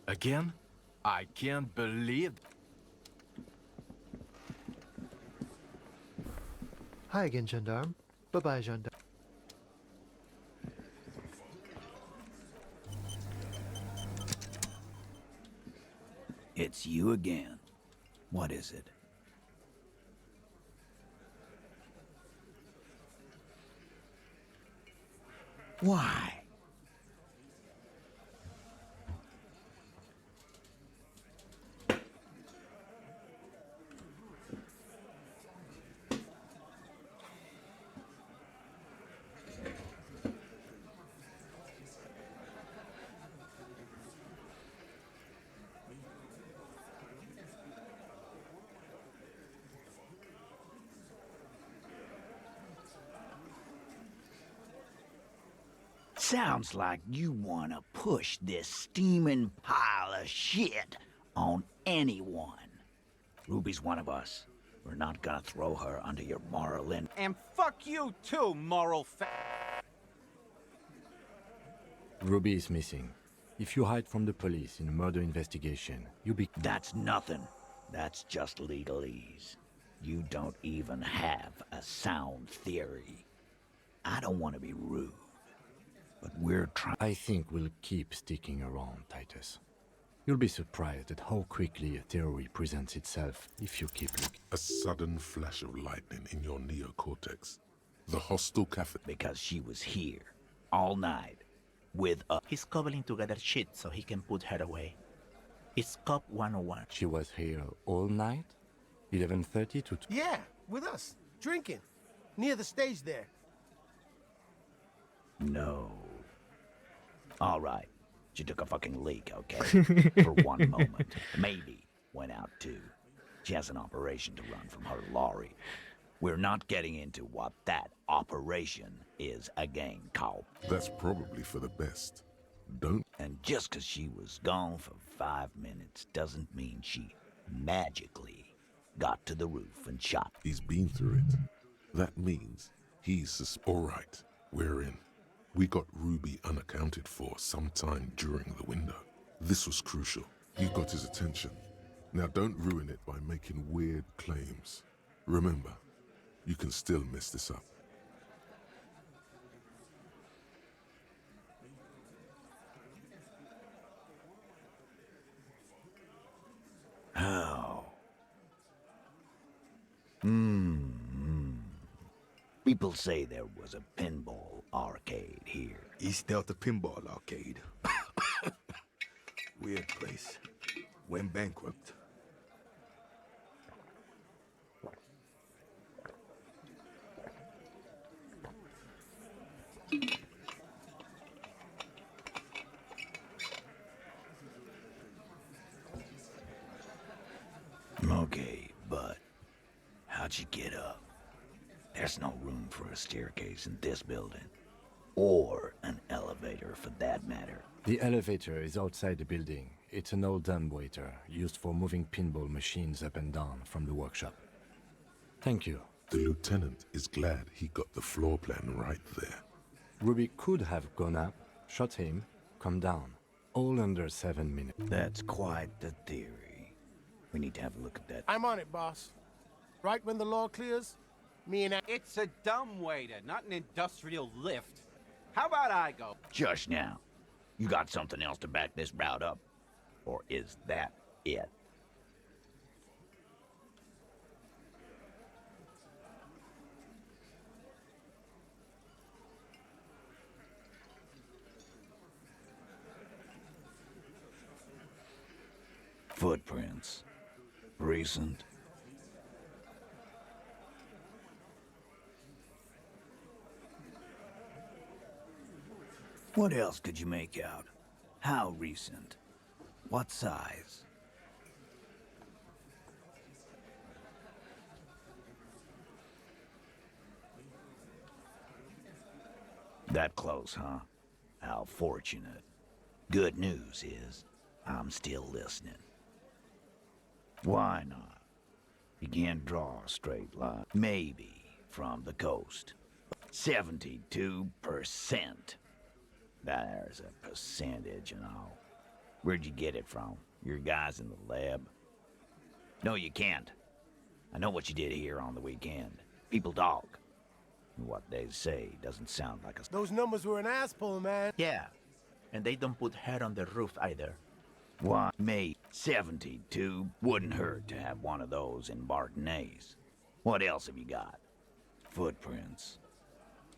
Again? I can't believe... Hi again, gendarme. Bye-bye, gendarme. It's you again. What is it? Why? Sounds like you want to push this steaming pile of shit on anyone. Ruby's one of us. We're not gonna throw her under your moral in. And fuck you too, moral Ruby is missing. If you hide from the police in a murder investigation, you'll be... That's nothing. That's just legalese. You don't even have a sound theory. I don't want to be rude, but we're trying... I think we'll keep sticking around, Titus. You'll be surprised at how quickly a theory presents itself if you keep looking. A sudden flash of lightning in your neocortex. The hostile cafe... Because she was here, all night, with a... He's cobbling together shit so he can put her away. It's Cop 101. She was here all night? 11:30 to... Yeah, with us, drinking, near the stage there. No. All right. She took a fucking leak, okay? For one moment. Maybe went out too. She has an operation to run from her lorry. We're not getting into what that operation is again, Cop. That's probably for the best. Don't... And just 'cause she was gone for 5 minutes doesn't mean she magically got to the roof and shot. He's been through it. That means he's... All right, we're in. We got Ruby unaccounted for sometime during the window. This was crucial. You got his attention. Now don't ruin it by making weird claims. Remember, you can still mess this up. How? People say there was a pinball arcade here. East Delta Pinball Arcade. Weird place. Went bankrupt. Okay, but how'd you get up? There's no room for a staircase in this building. Or an elevator, for that matter. The elevator is outside the building. It's an old dumbwaiter used for moving pinball machines up and down from the workshop. Thank you. The lieutenant is glad he got the floor plan right there. Ruby could have gone up, shot him, come down. All under 7 minutes. That's quite the theory. We need to have a look at that. I'm on it, boss. Right when the law clears, me and... It's a dumbwaiter, not an industrial lift. How about I go? Just now. You got something else to back this route up? Or is that it? Footprints. Recent. What else could you make out? How recent? What size? That close, huh? How fortunate. Good news is, I'm still listening. Why not? You can't draw a straight line. Maybe from the coast. 72%. There's a percentage and all. Where'd you get it from? Your guys in the lab? No, you can't. I know what you did here on the weekend. People talk. And what they say doesn't sound like a... Those numbers were an asshole, man. Yeah, and they don't put hair on the roof either. Why, mate, 72 wouldn't hurt to have one of those in Martinez. What else have you got? Footprints.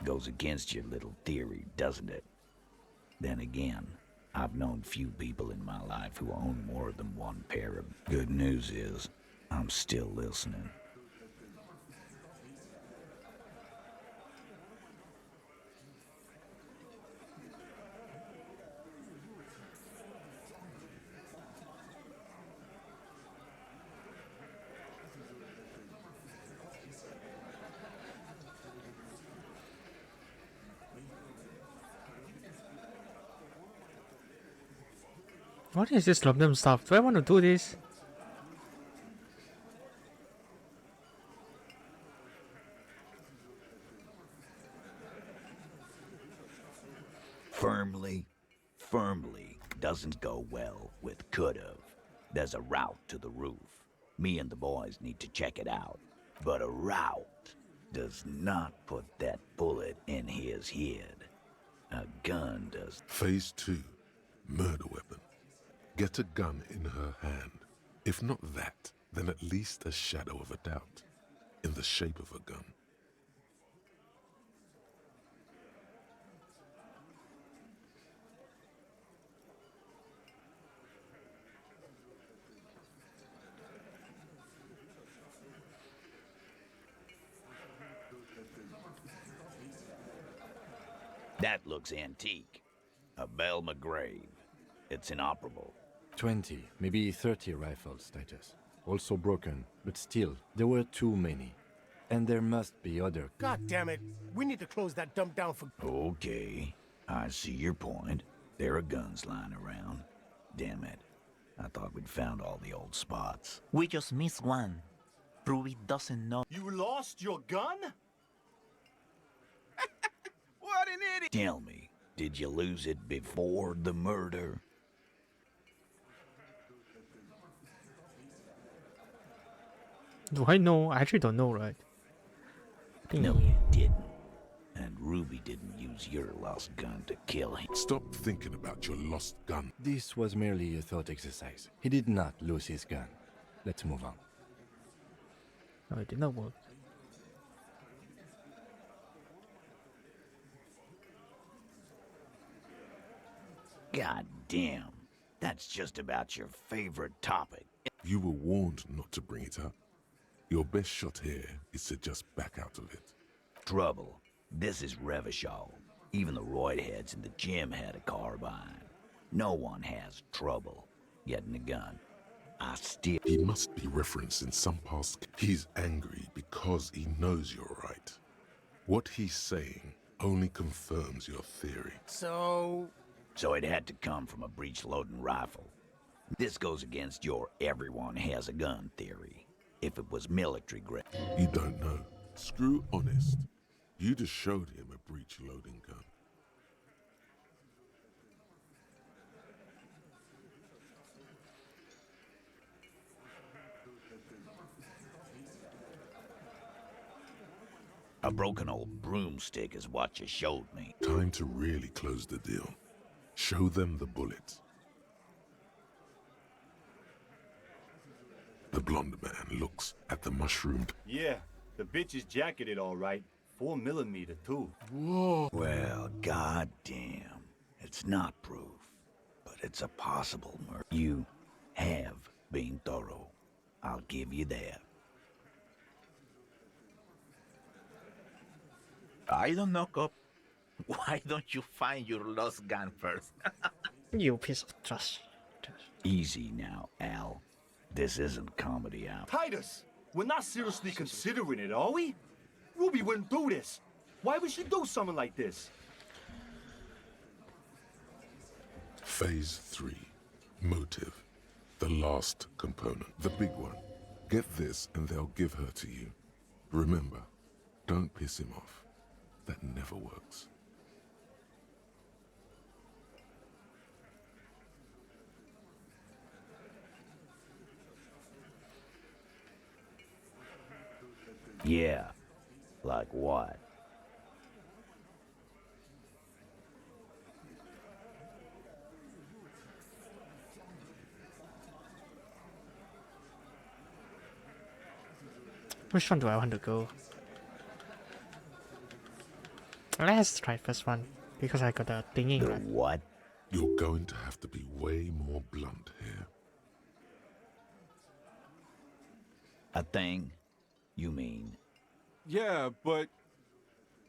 Goes against your little theory, doesn't it? Then again, I've known few people in my life who own more than one pair of... Good news is, I'm still listening. What is this random stuff? Do I want to do this? Firmly doesn't go well with could've. There's a route to the roof. Me and the boys need to check it out. But a route does not put that bullet in his head. A gun does. Phase 2. Murder weapon. Get a gun in her hand. If not that, then at least a shadow of a doubt. In the shape of a gun. That looks antique. A Bell McGrave. It's inoperable. 20, maybe 30 rifles, Titus. Also broken, but still, there were too many. And there must be other... God damn it. We need to close that dump down for... Okay, I see your point. There are guns lying around. Damn it. I thought we'd found all the old spots. We just missed one. Ruby doesn't know. You lost your gun? What an idiot! Tell me, did you lose it before the murder? Do I know? I actually don't know, right? No, you didn't. And Ruby didn't use your lost gun to kill him. Stop thinking about your lost gun. This was merely a thought exercise. He did not lose his gun. Let's move on. No, it did not work. God damn. That's just about your favorite topic. You were warned not to bring it up. Your best shot here is to just back out of it. Trouble. This is Revachol. Even the roid heads in the gym had a carbine. No one has trouble getting a gun. I still... He must be referenced in some past... He's angry because he knows you're right. What he's saying only confirms your theory. So it had to come from a breech-loading rifle. This goes against your everyone has a gun theory. If it was military grade... You don't know. Screw honest. You just showed him a breech-loading gun. A broken old broomstick is what you showed me. Time to really close the deal. Show them the bullet. The blonde man looks at the mushroom. Yeah, the bitch is jacketed all right. 4mm too. Whoa. Well, goddamn. It's not proof, but it's a possible murder. You have been thorough. I'll give you that. I don't knock up. Why don't you find your lost gun first? You piece of trash. Easy now, Al. This isn't comedy hour. Titus, we're not seriously considering it, are we? Ruby wouldn't do this. Why would she do something like this? Phase 3. Motive. The last component. The big one. Get this and they'll give her to you. Remember, don't piss him off. That never works. Yeah. Like what? Which one do I want to go? Let's try first one, because I got a thinking right. What? You're going to have to be way more blunt here. A thing? You mean? Yeah, but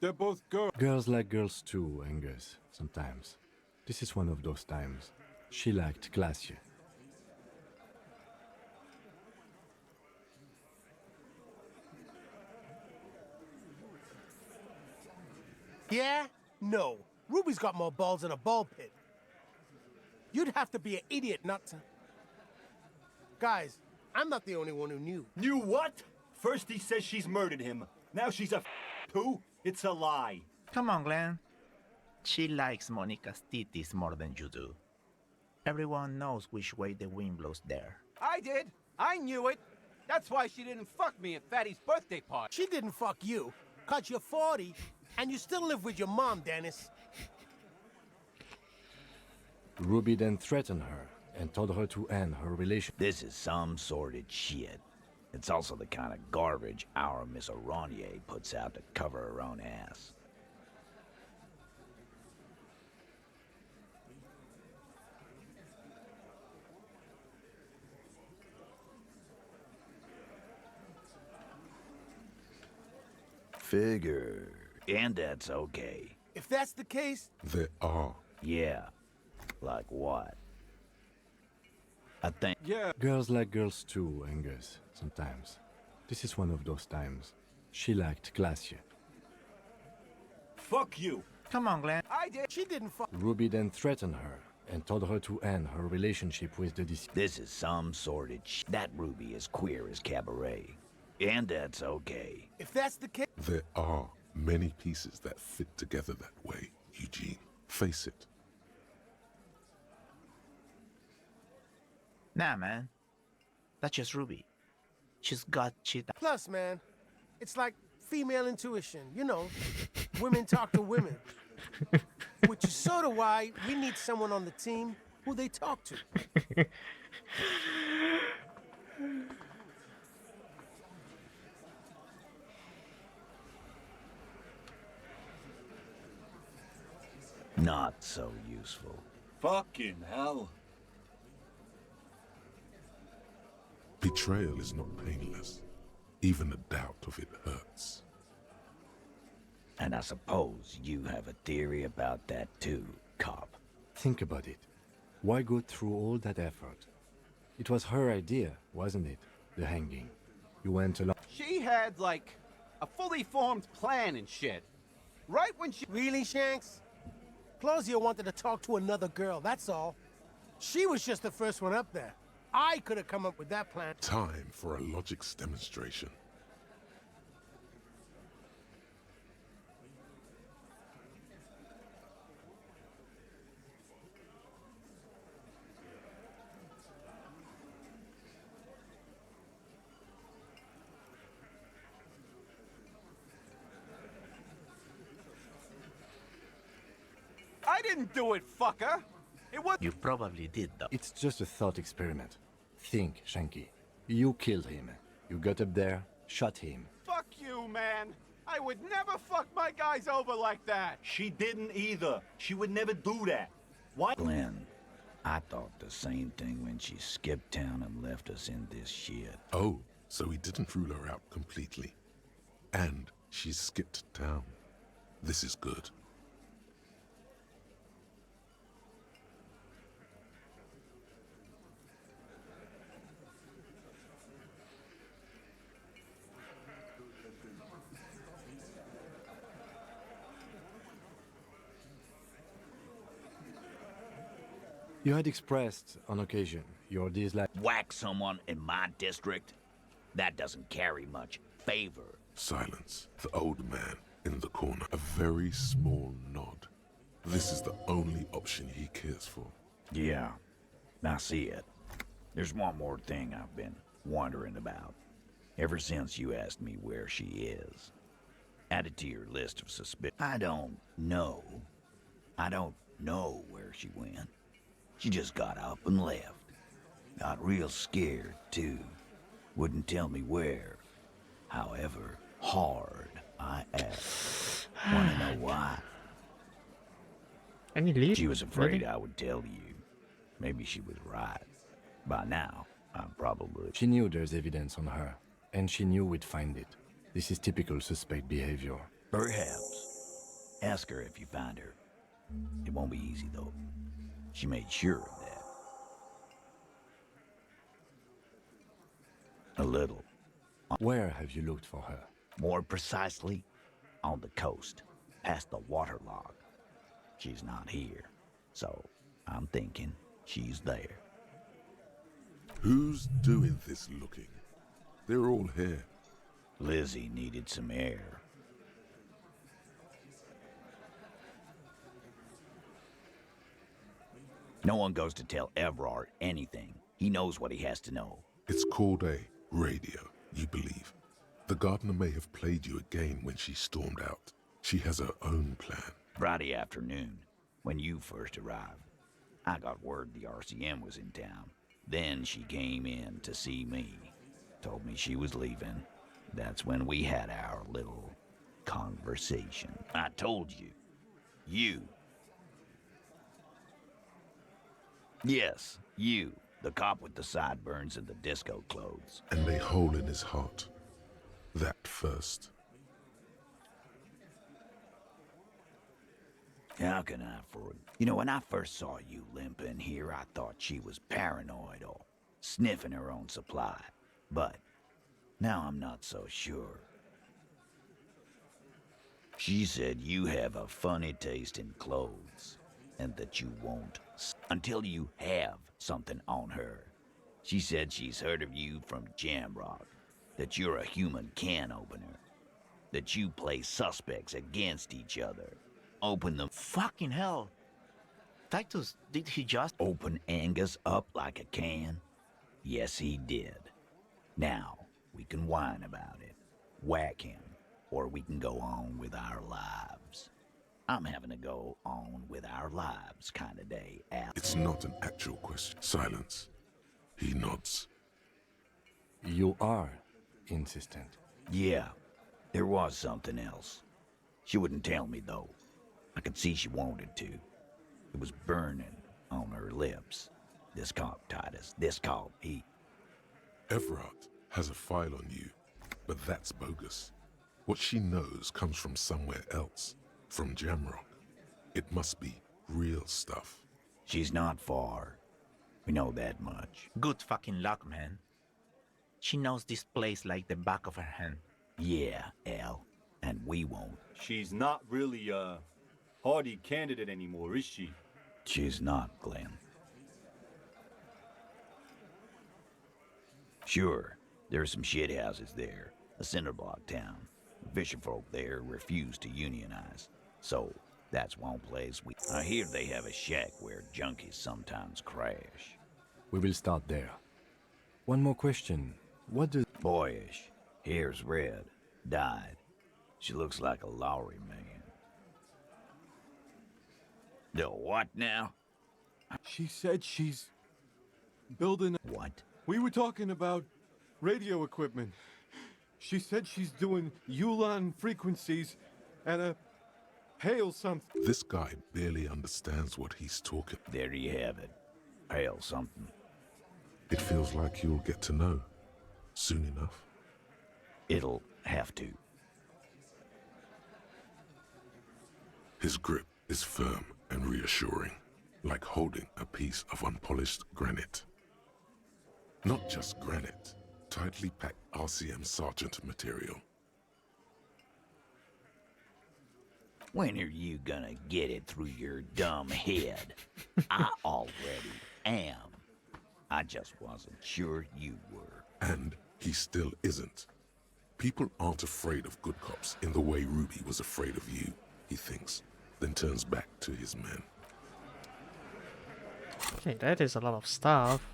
they're both girls. Girls like girls too, Angus, sometimes. This is one of those times. She liked Glacier. Yeah? No. Ruby's got more balls than a ball pit. You'd have to be an idiot not to... Guys, I'm not the only one who knew. Knew what? First he says she's murdered him. Now she's a too? It's a lie. Come on, Glenn. She likes Monica's titties more than you do. Everyone knows which way the wind blows there. I did. I knew it. That's why she didn't fuck me at Fatty's birthday party. She didn't fuck you, 'cause you're 40, and you still live with your mom, Dennis. Ruby then threatened her and told her to end her relationship. This is some sordid shit. It's also the kind of garbage our Miss Aronier puts out to cover her own ass. Figure. And that's okay. If that's the case... There are. Yeah. Like what? I think... Yeah. Girls like girls too, Angus, sometimes. This is one of those times. She liked Glacier. Fuck you. Come on, Glenn. I did. She didn't fuck... Ruby then threatened her and told her to end her relationship with the deceased. This is some sordid sh... That Ruby is queer as cabaret. And that's okay. If that's the case... There are many pieces that fit together that way, Eugene. Face it. Nah, man. That's just Ruby. She's got shit. Plus, man, it's like female intuition. You know, women talk to women. Which is sort of why we need someone on the team who they talk to. Not so useful. Fucking hell. Betrayal is not painless. Even a doubt of it hurts. And I suppose you have a theory about that too, cop. Think about it. Why go through all that effort? It was her idea, wasn't it? The hanging. You went along. She had, like, a fully formed plan and shit. Right when she... Really, Shanks? Claudia wanted to talk to another girl, that's all. She was just the first one up there. I could have come up with that plan. Time for a logics demonstration. I didn't do it, fucker! It was... You probably did, though. It's just a thought experiment. Think, Shanky. You killed him. You got up there, shot him. Fuck you, man! I would never fuck my guys over like that! She didn't either. She would never do that. Why? Glenn, I thought the same thing when she skipped town and left us in this shit. Oh, so he didn't rule her out completely. And she skipped town. This is good. You had expressed, on occasion, your dislike. Whack someone in my district? That doesn't carry much favor. Silence. The old man in the corner. A very small nod. This is the only option he cares for. Yeah, I see it. There's one more thing I've been wondering about. Ever since you asked me where she is. Added to your list of suspicious. I don't know where she went. She just got up and left. Got real scared, too. Wouldn't tell me where. However hard I asked. Wanna know why? Any lead? She was afraid I would tell you. Maybe she was right. By now, I'm probably... She knew there's evidence on her, and she knew we'd find it. This is typical suspect behavior. Perhaps. Ask her if you find her. It won't be easy, though. She made sure of that. A little. Where have you looked for her? More precisely, on the coast, past the waterlogged. She's not here, so I'm thinking she's there. Who's doing this looking? They're all here. Lizzie needed some air. No one goes to tell Evrard anything. He knows what he has to know. It's called a radio, you believe. The gardener may have played you a game when she stormed out. She has her own plan. Friday afternoon, when you first arrived, I got word the RCM was in town. Then she came in to see me. Told me she was leaving. That's when we had our little conversation. I told you. You. Yes, you. The cop with the sideburns and the disco clothes. And a hole in his heart. That first. How can I forget? You know, when I first saw you limping here, I thought she was paranoid or sniffing her own supply. But now I'm not so sure. She said you have a funny taste in clothes, and that you won't until you have something on her. She said she's heard of you from Jamrock, that you're a human can opener, that you play suspects against each other. Open them. Fucking hell. Titus, did he just... Open Angus up like a can? Yes, he did. Now, we can whine about it, whack him, or we can go on with our lives. I'm having a go on with our lives kind of day, Al. It's not an actual question. Silence. He nods. You are insistent. Yeah, there was something else. She wouldn't tell me, though. I could see she wanted to. It was burning on her lips. This cop, Titus. This cop, he... Evrard has a file on you, but that's bogus. What she knows comes from somewhere else. From Jamrock. It must be real stuff. She's not far. We know that much. Good fucking luck, man. She knows this place like the back of her hand. Yeah, Al. And we won't. She's not really a hardy candidate anymore, is she? She's not, Glenn. Sure, there are some shithouses there. A cinderblock town. The fisherfolk there refuse to unionize. So, that's one place I hear they have a shack where junkies sometimes crash. We will start there. One more question. What does... Boyish. Hair's red. Dyed. She looks like a Lowry man. The what now? She said she's building... What? We were talking about radio equipment. She said she's doing Ulan frequencies and a hail something. This guy barely understands what he's talking. There you have it. Hail something. It feels like you'll get to know soon enough. It'll have to. His grip is firm and reassuring, like holding a piece of unpolished granite. Not just granite, tightly packed RCM sergeant material. When are you gonna get it through your dumb head? I already am. I just wasn't sure you were. And he still isn't. People aren't afraid of good cops in the way Ruby was afraid of you, he thinks, then turns back to his men. Okay, that is a lot of stuff.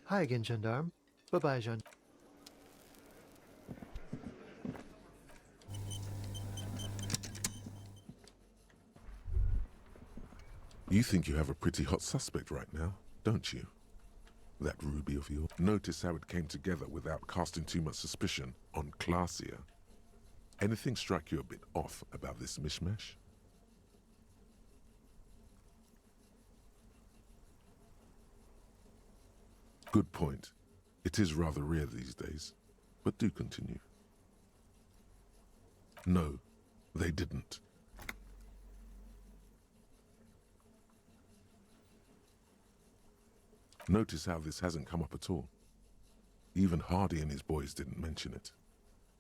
Hi again, Gendarme. Bye-bye, Gendarme. You think you have a pretty hot suspect right now, don't you? That Ruby of yours. Notice how it came together without casting too much suspicion on Classier. Anything strike you a bit off about this mishmash? Good point. It is rather rare these days, but do continue. No, they didn't. Notice how this hasn't come up at all. Even Hardy and his boys didn't mention it.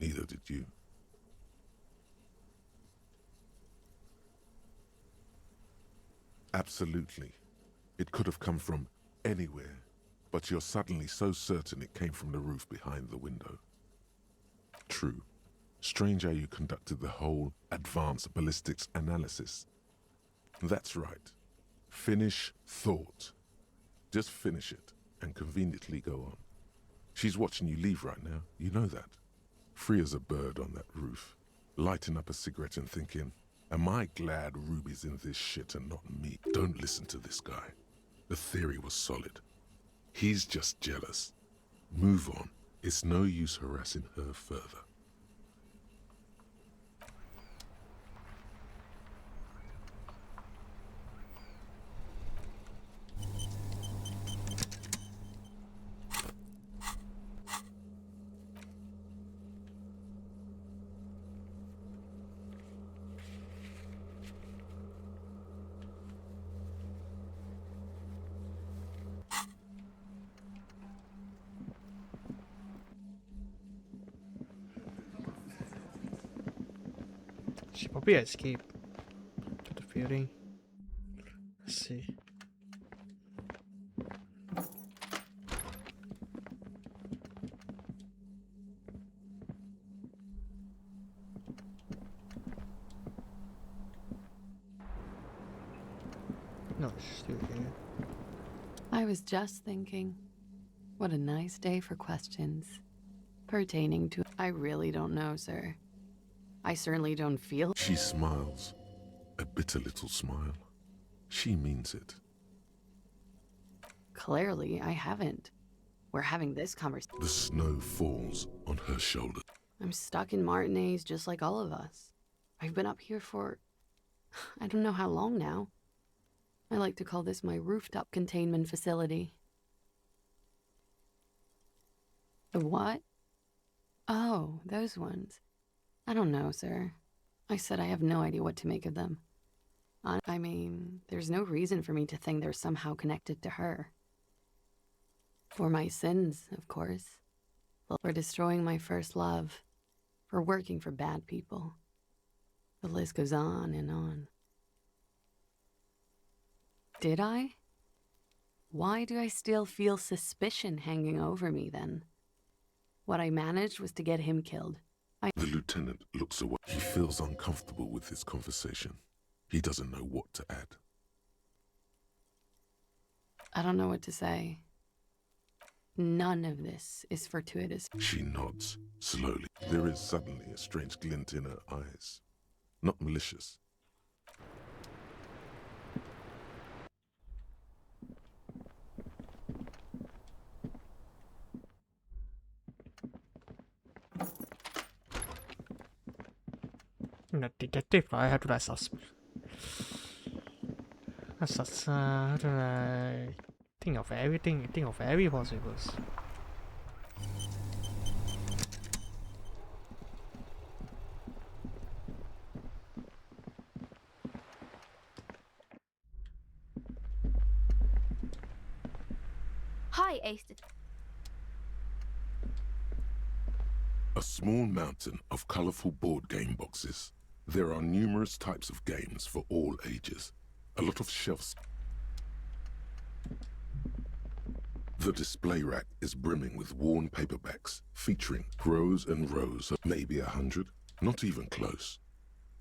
Neither did you. Absolutely. It could have come from anywhere, but you're suddenly so certain it came from the roof behind the window. True. Strange how you conducted the whole advanced ballistics analysis. That's right. Finish thought. Just finish it and conveniently go on. She's watching you leave right now, you know that. Free as a bird on that roof, lighting up a cigarette and thinking, am I glad Ruby's in this shit and not me? Don't listen to this guy. The theory was solid. He's just jealous. Move on. It's no use harassing her further. She probably escaped to the feeling. Let's see. No, she's still here. I was just thinking, what a nice day for questions. Pertaining to... I really don't know, sir. I certainly don't feel... She smiles. A bitter little smile. She means it. Clearly, I haven't. We're having this conversation. The snow falls on her shoulder. I'm stuck in Martinez just like all of us. I've been up here for... I don't know how long now. I like to call this my rooftop containment facility. The what? Oh, those ones. I don't know, sir. I said I have no idea what to make of them. I mean, there's no reason for me to think they're somehow connected to her. For my sins, of course. For destroying my first love. For working for bad people. The list goes on and on. Did I? Why do I still feel suspicion hanging over me then? What I managed was to get him killed. The lieutenant looks away. He feels uncomfortable with this conversation. He doesn't know what to add. I don't know what to say. None of this is fortuitous. She nods, slowly. There is suddenly a strange glint in her eyes. Not malicious. The detective, I have to how do I think of everything, think of every possibles. Hi, Ace. A small mountain of colorful board game boxes. There are numerous types of games for all ages. A lot of shelves. The display rack is brimming with worn paperbacks, featuring rows and rows of maybe 100, not even close.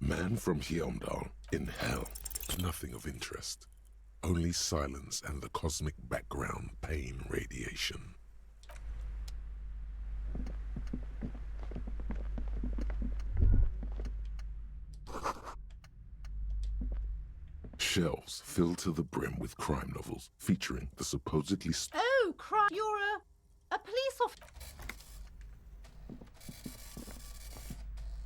Man from Hyomdal, in hell, nothing of interest. Only silence and the cosmic background pain radiation. Shelves filled to the brim with crime novels, featuring the supposedly... Oh, crap! You're a police officer.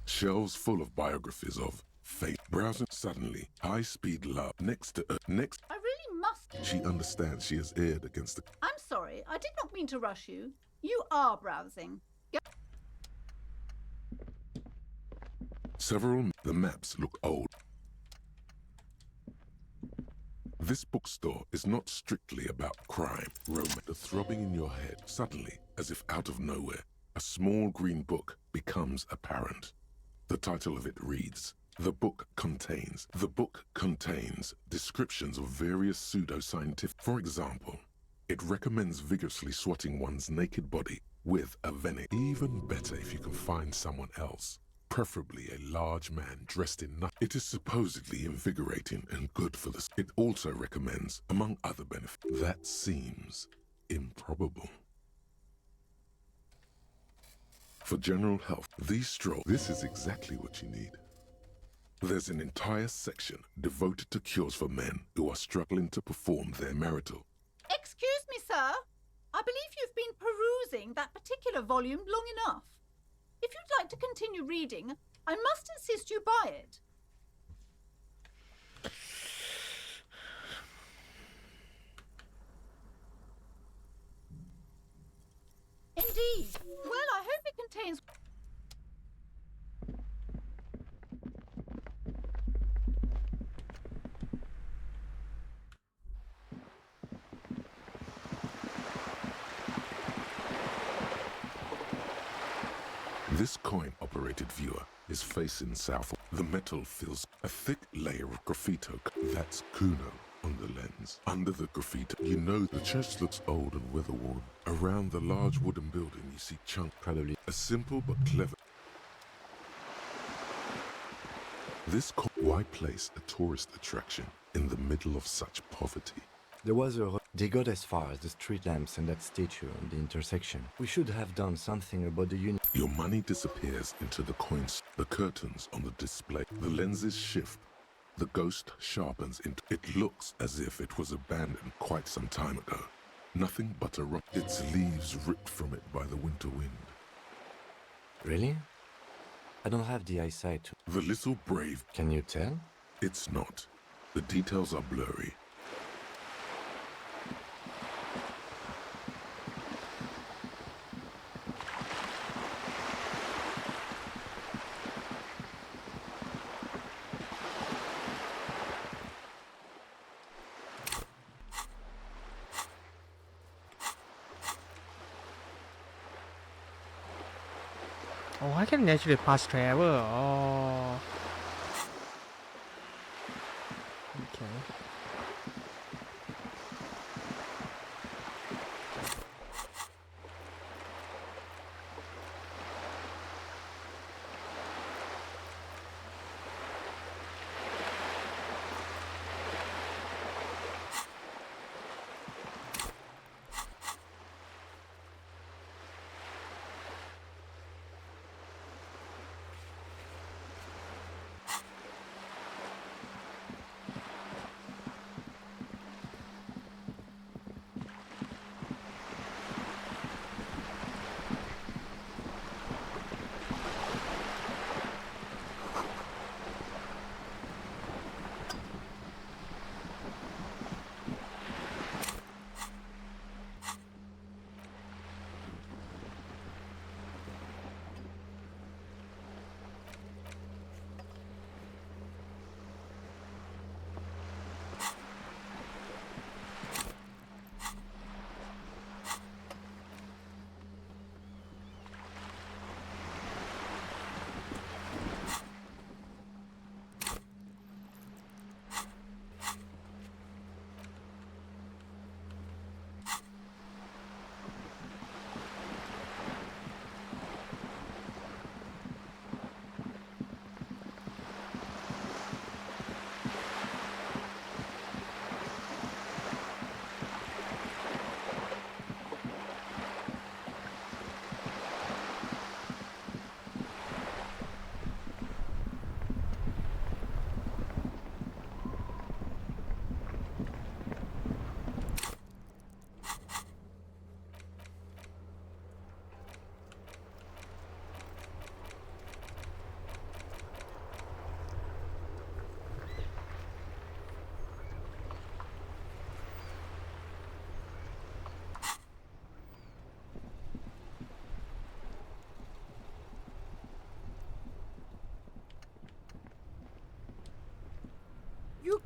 Shelves full of biographies of fate. Browsing suddenly, high-speed love next to her. Next... I really must. She understands she has erred against the... I'm sorry. I did not mean to rush you. You are browsing. The maps look old. This bookstore is not strictly about crime, romance. The throbbing in your head, suddenly, as if out of nowhere, a small green book becomes apparent. The title of it reads, The book contains descriptions of various pseudo-scientific... For example, it recommends vigorously swatting one's naked body with a venin. Even better if you can find someone else. Preferably a large man dressed in nothing. It is supposedly invigorating and good for the... It also recommends, among other benefits. That seems improbable. For general health, this is exactly what you need. There's an entire section devoted to cures for men who are struggling to perform their marital. Excuse me, sir. I believe you've been perusing that particular volume long enough. If you'd like to continue reading, I must insist you buy it. Indeed. Well, I hope it contains... This coin-operated viewer is facing south. The metal fills a thick layer of graffito. That's Kuno on the lens. Under the graffito, you know the church looks old and weather-worn. Around the large wooden building, you see probably a simple but clever. Why place a tourist attraction in the middle of such poverty? There was a... They got as far as the street lamps and that statue on the intersection. We should have done something about the unit. Your money disappears into the coins, the curtains on the display. The lenses shift. The ghost sharpens into... It looks as if it was abandoned quite some time ago. Nothing but a rock. Its leaves ripped from it by the winter wind. Really? I don't have the eyesight to... The little brave... Can you tell? It's not. The details are blurry. Oh, I can actually pass travel. Oh. Okay.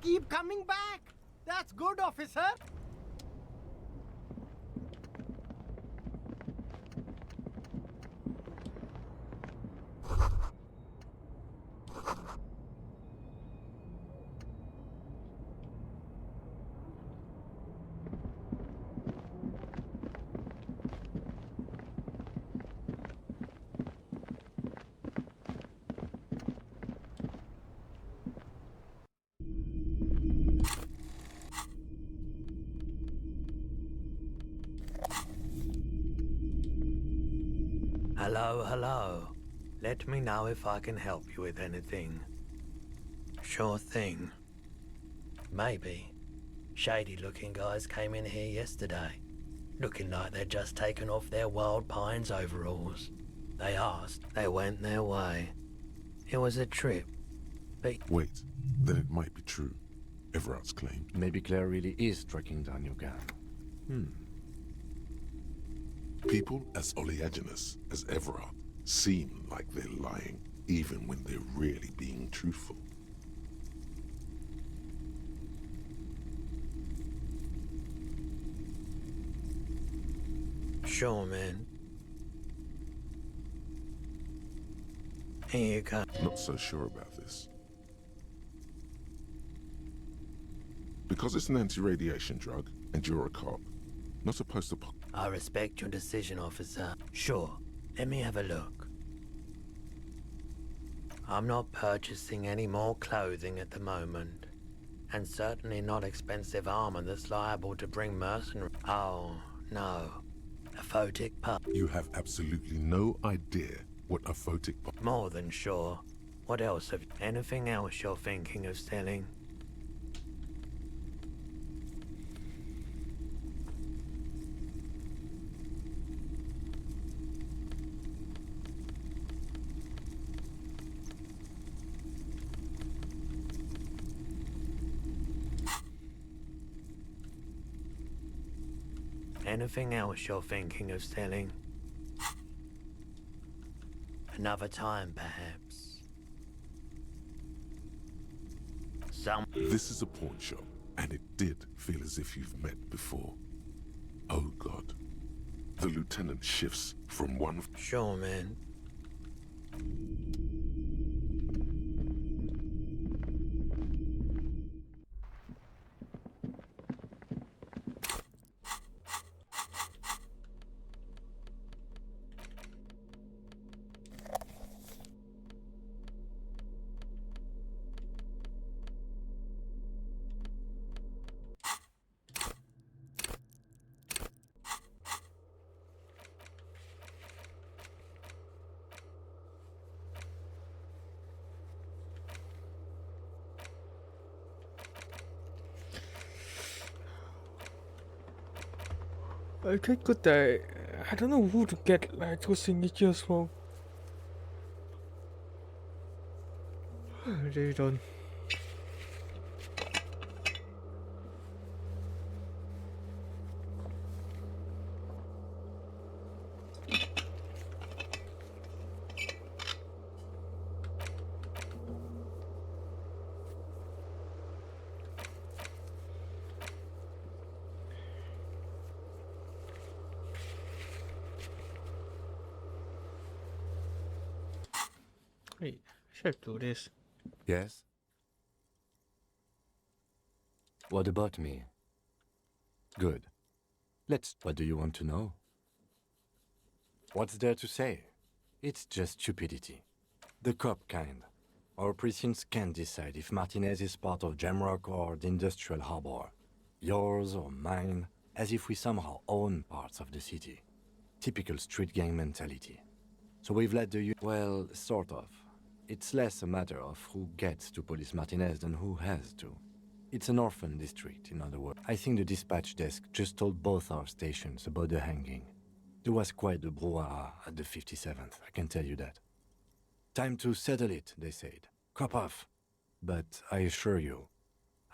keep coming back. That's good, officer. Hello, hello. Let me know if I can help you with anything. Sure thing. Maybe. Shady-looking guys came in here yesterday, looking like they'd just taken off their Wild Pines overalls. They asked, they went their way. It was a trip. But wait, then it might be true. Everard's claim. Maybe Claire really is tracking down your gang. People as oleaginous as Everard seem like they're lying, even when they're really being truthful. sure, man. Here you go. Not so sure about this. Because it's an anti-radiation drug, and you're a cop, not supposed to... I respect your decision, officer. Sure, let me have a look. I'm not purchasing any more clothing at the moment, and certainly not expensive armor that's liable to bring mercenaries. Oh, no. A photic pup. You have absolutely no idea what a photic pup... More than sure. What else have... Anything else you're thinking of selling? Anything else you're thinking of selling? Another time, perhaps. This is a pawn shop, and it did feel as if you've met before. Oh God. The lieutenant shifts from one... Sure, man. Okay, good day. I don't know who to get like two signatures from. I really don't. Wait, should do this. Yes? What about me? Good. What do you want to know? What's there to say? It's just stupidity. The cop kind. Our precincts can't decide if Martinez is part of Jamrock or the Industrial Harbor. Yours or mine, as if we somehow own parts of the city. Typical street gang mentality. So we've let well, sort of. It's less a matter of who gets to police Martinez than who has to. It's an orphan district, in other words. I think the dispatch desk just told both our stations about the hanging. There was quite the brouhaha at the 57th, I can tell you that. Time to settle it, they said. Cop off. But I assure you,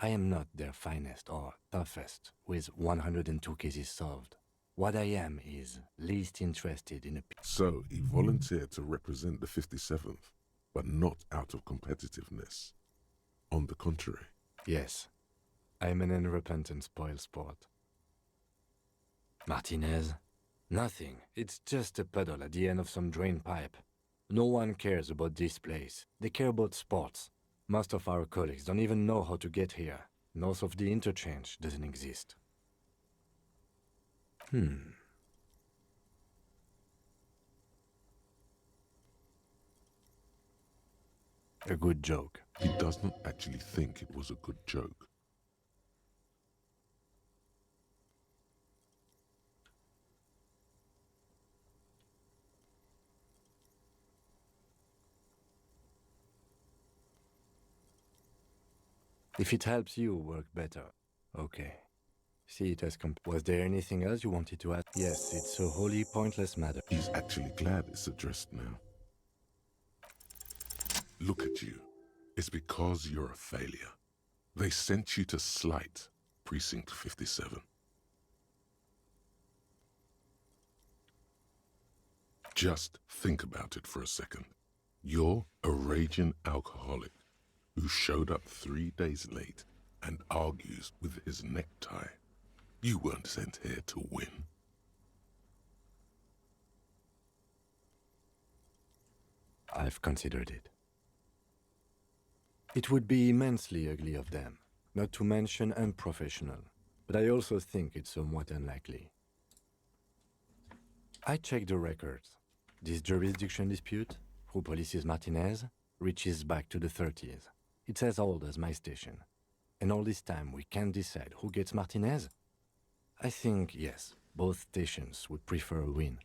I am not their finest or toughest with 102 cases solved. What I am is least interested in a... So he volunteered to represent the 57th, but not out of competitiveness. On the contrary. Yes, I'm an unrepentant spoilsport. Martinez? Nothing. It's just a puddle at the end of some drain pipe. No one cares about this place. They care about sports. Most of our colleagues don't even know how to get here. North of the interchange doesn't exist. A good joke. He does not actually think it was a good joke. If it helps you work better, okay. See it as Was there anything else you wanted to add? Yes, it's a wholly pointless matter. He's actually glad it's addressed now. Look at you. It's because you're a failure. They sent you to Slight, Precinct 57. Just think about it for a second. You're a raging alcoholic who showed up 3 days late and argues with his necktie. You weren't sent here to win. I've considered it. It would be immensely ugly of them, not to mention unprofessional, but I also think it's somewhat unlikely. I checked the records. This jurisdiction dispute, who polices Martinez, reaches back to the 30s. It's as old as my station. And all this time we can't decide who gets Martinez? I think, yes, both stations would prefer a win.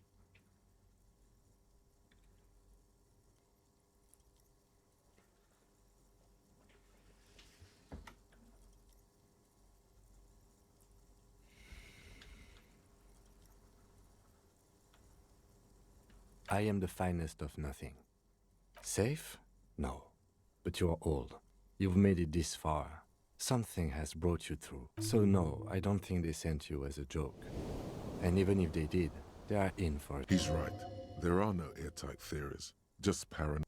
I am the finest of nothing. Safe? No. But you're old. You've made it this far. Something has brought you through. So no, I don't think they sent you as a joke. And even if they did, they are in for it. He's right. There are no airtight theories. Just paranoia.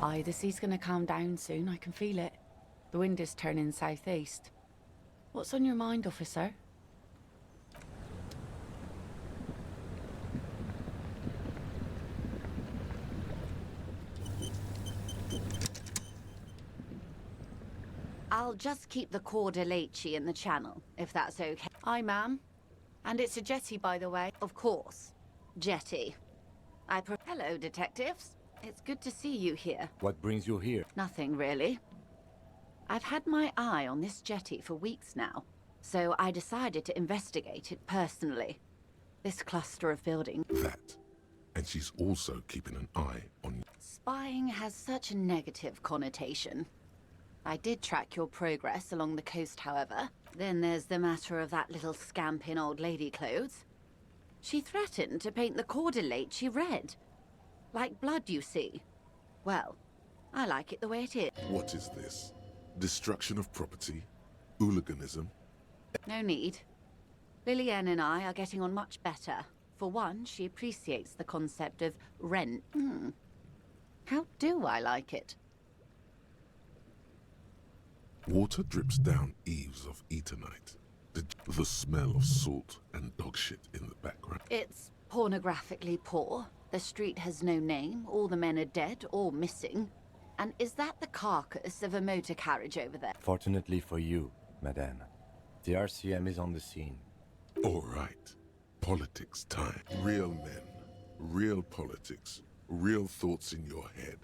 Aye, the sea's gonna calm down soon, I can feel it. The wind is turning southeast. What's on your mind, officer? I'll just keep the Corda Lacey in the channel, if that's okay. Aye, ma'am. And it's a jetty, by the way. Of course. Jetty. Hello, detectives. It's good to see you here. What brings you here? Nothing, really. I've had my eye on this jetty for weeks now, so I decided to investigate it personally. This cluster of buildings. That. And she's also keeping an eye on you. Spying has such a negative connotation. I did track your progress along the coast, however. Then there's the matter of that little scamp in old lady clothes. She threatened to paint the Corda Lacey red. Like blood, you see. Well, I like it the way it is. What is this? Destruction of property? Hooliganism? No need. Lillian and I are getting on much better. For one, she appreciates the concept of rent. How do I like it? Water drips down eaves of Eternite. The smell of salt and dog shit in the background. It's pornographically poor. The street has no name, all the men are dead or missing. And is that the carcass of a motor carriage over there? Fortunately for you, madame, the RCM is on the scene. All right. Politics time. Real men, real politics, real thoughts in your head.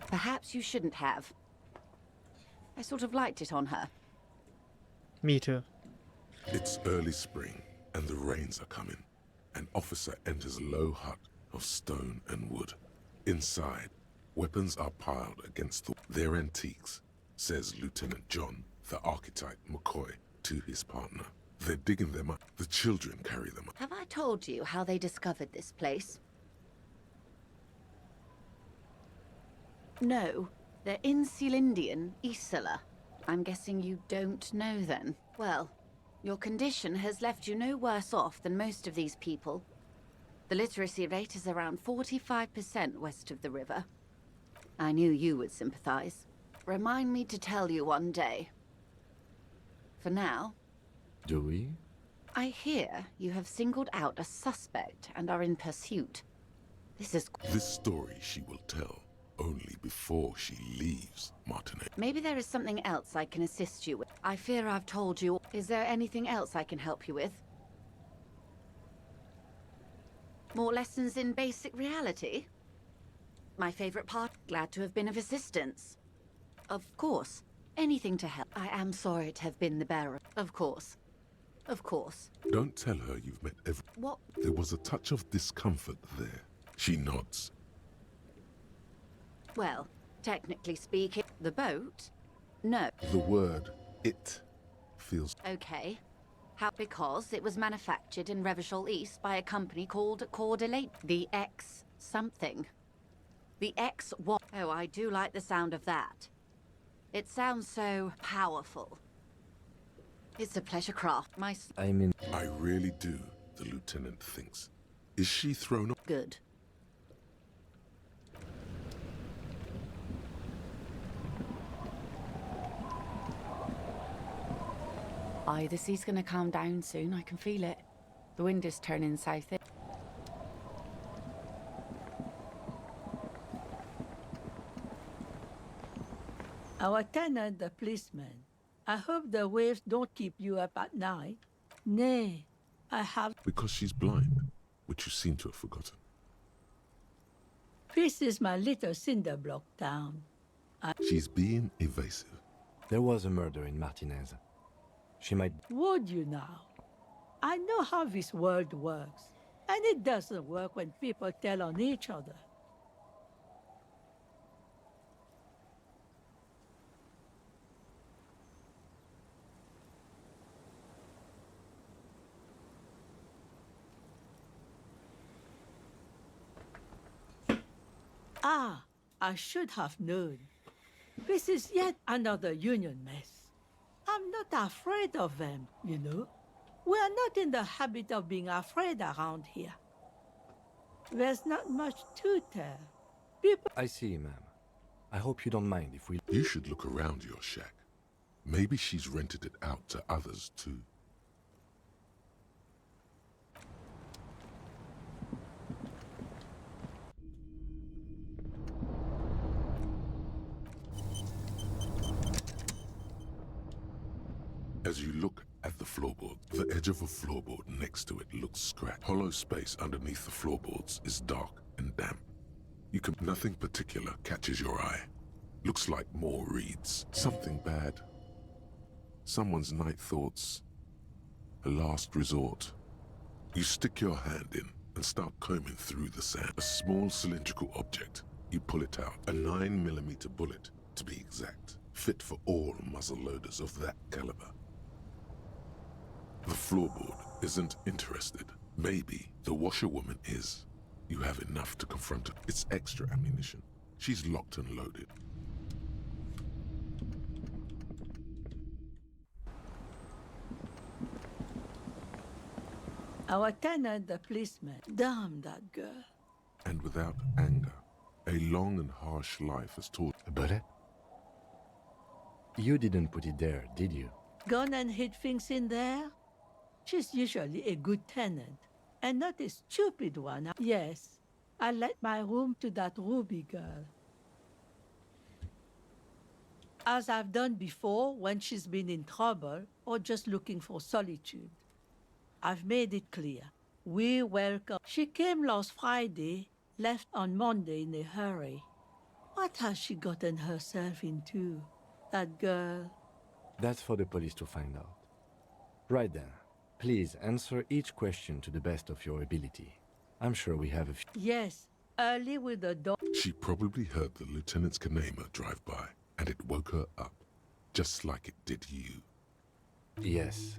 Perhaps you shouldn't have. I sort of liked it on her. Me too. It's early spring, and the rains are coming. An officer enters a low hut of stone and wood. Inside, weapons are piled against their antiques, says Lieutenant John, the archetype McCoy, to his partner. They're digging them up. The children carry them up. Have I told you how they discovered this place? No, they're in Sealindian, Isala. I'm guessing you don't know then. Well, your condition has left you no worse off than most of these people. The literacy rate is around 45% west of the river. I knew you would sympathize. Remind me to tell you one day. For now... Do we? I hear you have singled out a suspect and are in pursuit. This story she will tell only before she leaves Martinet. Maybe there is something else I can assist you with. I fear I've told you. Is there anything else I can help you with? More lessons in basic reality? My favorite part. Glad to have been of assistance. Of course. Anything to help. I am sorry to have been the bearer. Of course. Of course. Don't tell her you've met What? There was a touch of discomfort there. She nods. Well, technically speaking, the boat? No. The word "it" feels... Okay. How? Because it was manufactured in Revachol East by a company called Cordelate. The X something. The X what? Oh, I do like the sound of that. It sounds so powerful. It's a pleasure craft. I really do, the lieutenant thinks. Is she thrown off? Good. Aye, the sea's gonna calm down soon. I can feel it. The wind is turning south. Our tenant, the policeman. I hope the waves don't keep you up at night. Nay, I have... Because she's blind, which you seem to have forgotten. This is my little cinder block town. She's being evasive. There was a murder in Martinez. She might... Would you now? I know how this world works. And it doesn't work when people tell on each other. Ah, I should have known. This is yet another union mess. I'm not afraid of them, you know. We are not in the habit of being afraid around here. There's not much to tell. People... I see, ma'am. I hope you don't mind if we... You should look around your shack. Maybe she's rented it out to others too. As you look at the floorboard, the edge of a floorboard next to it looks scratched. Hollow space underneath the floorboards is dark and damp. Nothing particular catches your eye. Looks like more reeds. Something bad. Someone's night thoughts. A last resort. You stick your hand in and start combing through the sand. A small cylindrical object. You pull it out. A 9mm bullet, to be exact. Fit for all muzzle loaders of that caliber. The floorboard isn't interested. Maybe the washerwoman is. You have enough to confront her. It's extra ammunition. She's locked and loaded. Our tenant, the policeman. Damn that girl. And without anger, a long and harsh life has taught. But you didn't put it there, did you? Gone and hid things in there? She's usually a good tenant, and not a stupid one. Yes, I let my room to that Ruby girl. As I've done before when she's been in trouble or just looking for solitude. I've made it clear. We welcome. She came last Friday, left on Monday in a hurry. What has she gotten herself into, that girl? That's for the police to find out. Right then, please answer each question to the best of your ability. I'm sure we have a few. Yes, early with the dog. She probably heard the Lieutenant's Kanema drive by, and it woke her up, just like it did you. Yes.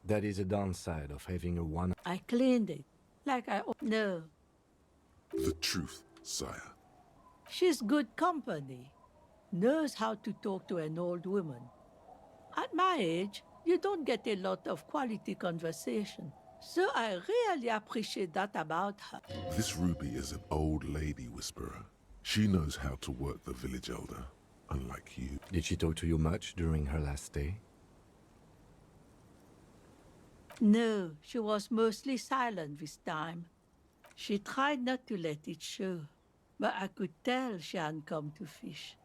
That is a downside of having a one. I cleaned it, like I... No. The truth, sire. She's good company. Knows how to talk to an old woman. At my age, you don't get a lot of quality conversation. So I really appreciate that about her. This Ruby is an old lady whisperer. She knows how to work the village elder, unlike you. Did she talk to you much during her last stay? No, she was mostly silent this time. She tried not to let it show, but I could tell she hadn't come to fish.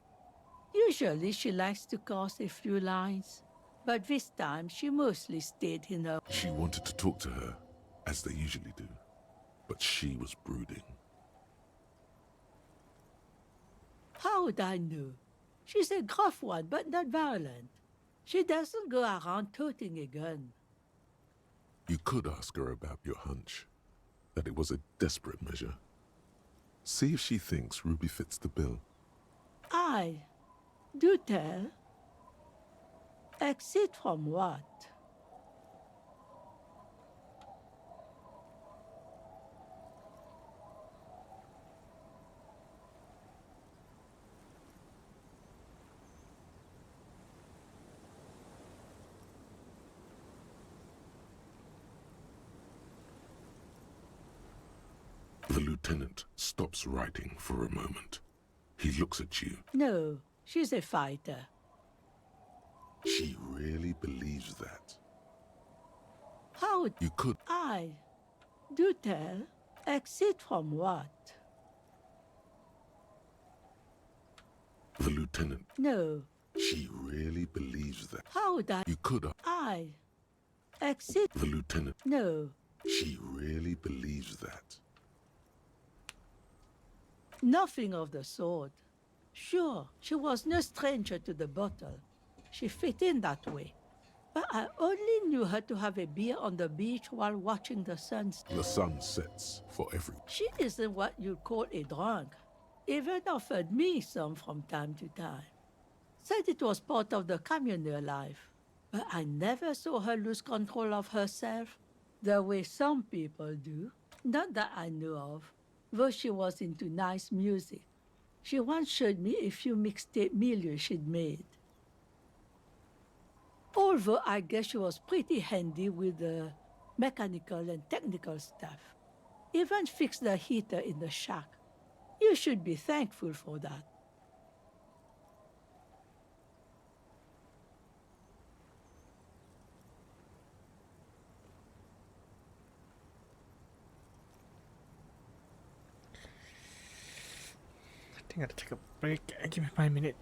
Usually she likes to cast a few lines, but this time she mostly stayed in her... She wanted to talk to her, as they usually do, but she was brooding. How would I know? She's a gruff one, but not violent. She doesn't go around toting a gun. You could ask her about your hunch, that it was a desperate measure. See if she thinks Ruby fits the bill. Aye. Do tell. Exit from what? The lieutenant stops writing for a moment. He looks at you. No, she's a fighter. She really believes that. How would... You could... Aye. Do tell. Exit from what? The lieutenant... No. She really believes that. How would I... You could... Aye. Exit... The lieutenant... No. She really believes that. Nothing of the sort. Sure, she was no stranger to the bottle. She fit in that way. But I only knew her to have a beer on the beach while watching the sunset. The sun sets for everyone. She isn't what you'd call a drunk. Even offered me some from time to time. Said it was part of the communal life. But I never saw her lose control of herself, the way some people do. Not that I know of, though she was into nice music. She once showed me a few mixtape milieux she'd made. Although I guess she was pretty handy with the mechanical and technical stuff. Even fixed the heater in the shack. You should be thankful for that. I think I gotta take a break. Give me 5 minutes.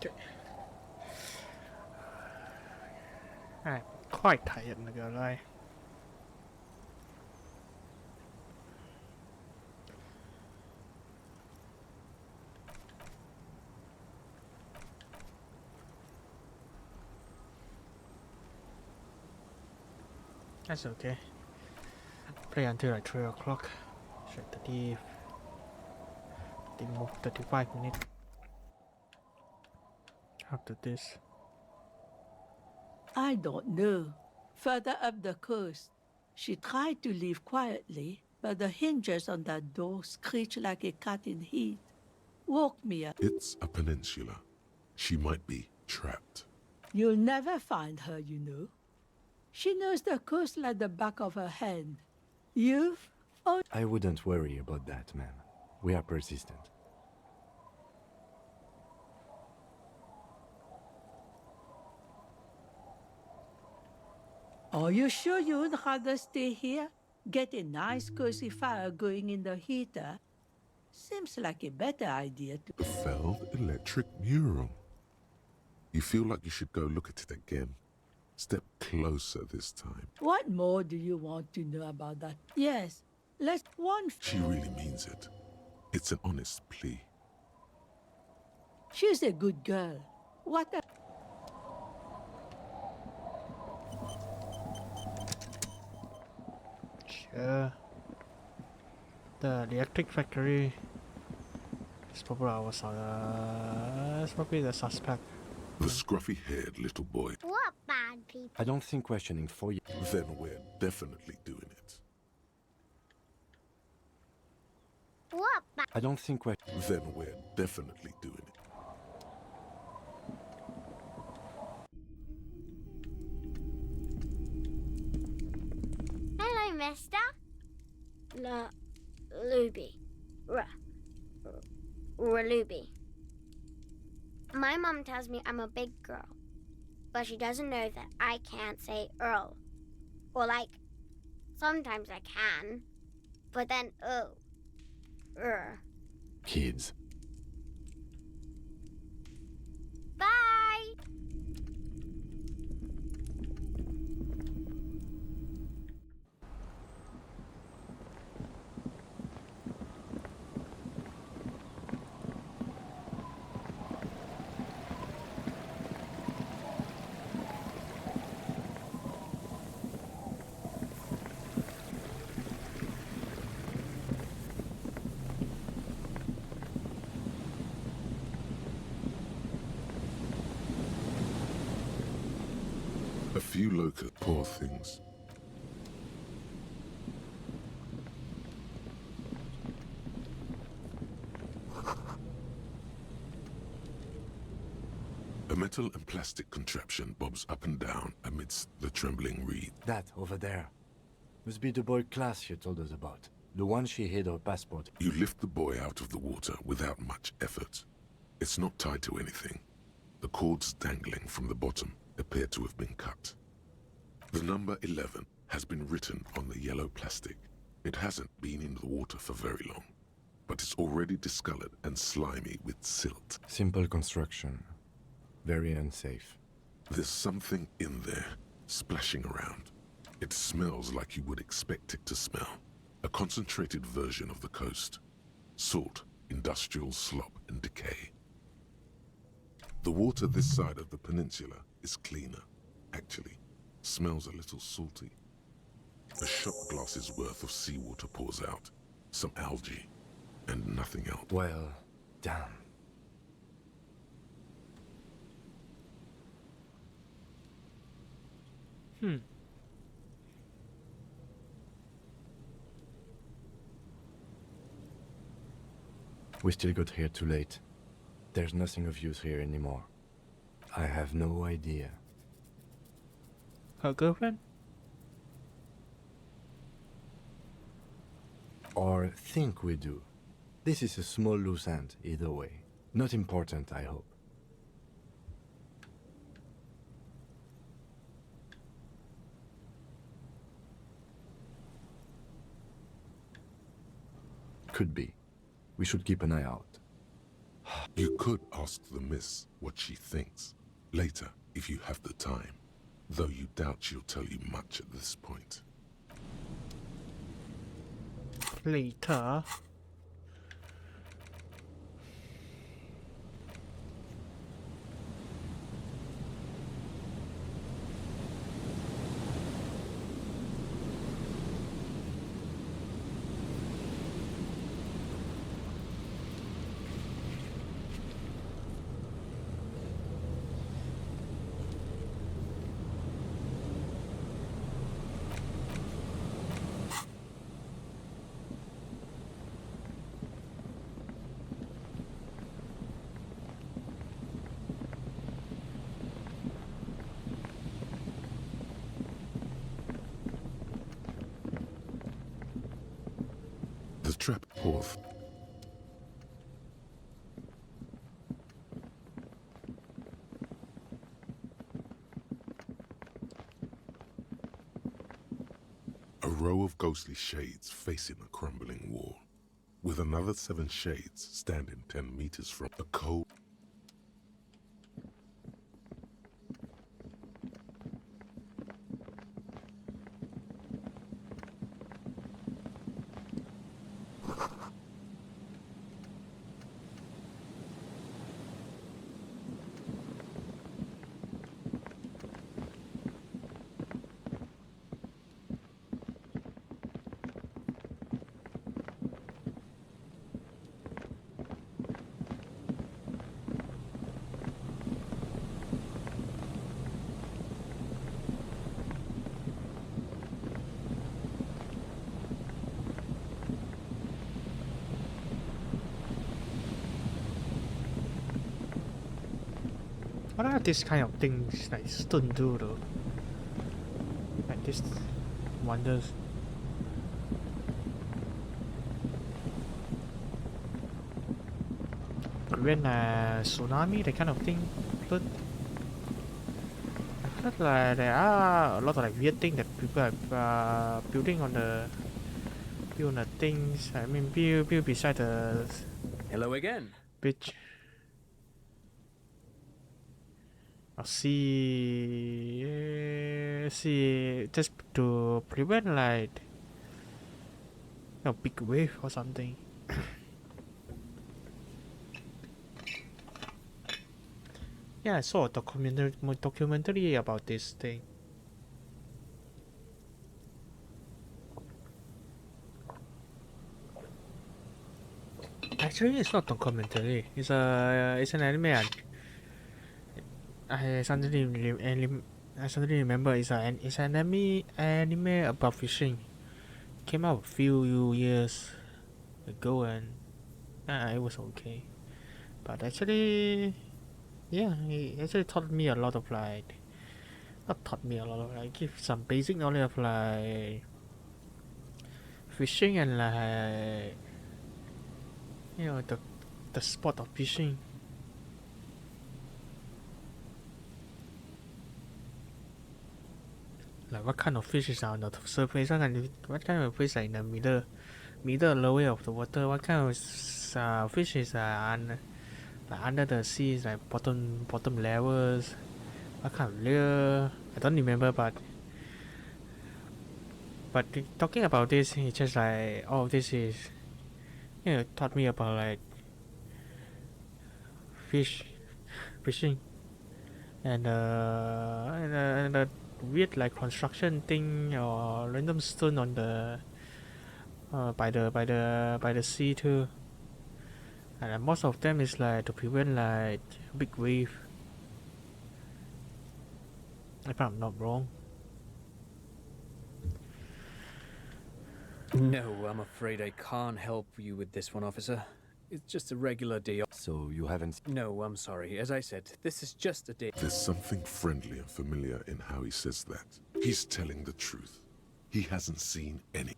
Okay. I'm quite tired, not gonna lie. That's okay. Play until like 3 o'clock. So 35 minutes. After this. I don't know. Further up the coast, she tried to leave quietly, but the hinges on that door screeched like a cat in heat. Woke me up. It's a peninsula. She might be trapped. You'll never find her, you know. She knows the coast like the back of her hand. You've... Oh, I wouldn't worry about that, ma'am. We are persistent. are you sure you would rather stay here? Get a nice cozy fire going in the heater? Seems like a better idea to... The failed electric mural. You feel like you should go look at it again. Step closer this time. What more do you want to know about that? Yes, let's one... She really means it. It's an honest plea. She's a good girl. What a... Sure. The electric factory is probably the suspect. The scruffy-haired little boy. What bad people? I don't think questioning 4 years... Then we're definitely doing it. What bad? I don't think Then we're definitely doing it. Hello, mister. Ruby. Ruby. My mom tells me I'm a big girl, but she doesn't know that I can't say Earl. Or like, sometimes I can, but then Kids. Bye! A few local poor things. A metal and plastic contraption bobs up and down amidst the trembling reed. That over there. Must be the boy Klaas you told us about. The one she hid her passport. You lift the boy out of the water without much effort. It's not tied to anything. The cords dangling from the bottom appear to have been cut. The number 11 has been written on the yellow plastic. It hasn't been in the water for very long, but it's already discolored and slimy with silt. Simple construction. Very unsafe. There's something in there, splashing around. It smells like you would expect it to smell. A concentrated version of the coast. Salt, industrial slop and decay. The water this side of the peninsula is cleaner, actually. Smells a little salty. A shot glass's worth of seawater pours out. Some algae, and nothing else. Well, damn. We still got here too late. There's nothing of use here anymore. I have no idea. Her girlfriend? Or think we do. This is a small loose end, either way. Not important, I hope. Could be. We should keep an eye out. You could ask the miss what she thinks later if you have the time, though you doubt she'll tell you much at this point. Later. The trap path. A row of ghostly shades facing a crumbling wall, with another 7 shades standing 10 meters from the cold. What are these kind of things like stone do though? Like this wonders. Prevent tsunami, that kind of thing. But I heard like there are a lot of like weird things that people are building on the things. I mean, build beside the Hello again. beach. See, just to prevent like a big wave or something. Yeah, I saw a documentary about this thing. Actually, it's not documentary. It's an anime. I suddenly remember it's an anime about fishing. Came out a few years ago and it was okay. But actually, yeah, it actually taught me a lot of like, not taught me a lot of like, give some basic knowledge of like fishing and like, you know, the sport of fishing. Like what kind of fish is on the surface, what kind of fish are in the middle lower of the water, what kind of fish is like under the sea, like bottom levels, what kind of lure, I don't remember, but talking about this, it's just like all of this is, you know, taught me about like fishing and the weird like construction thing or random stone on the by the sea too, and most of them is like to prevent like big wave, if I'm not wrong. No, I'm afraid I can't help you with this one, officer. It's just a regular day off. So you haven't... No, I'm sorry. As I said, this is just a day... There's something friendly and familiar in how he says that. He's telling the truth. He hasn't seen any.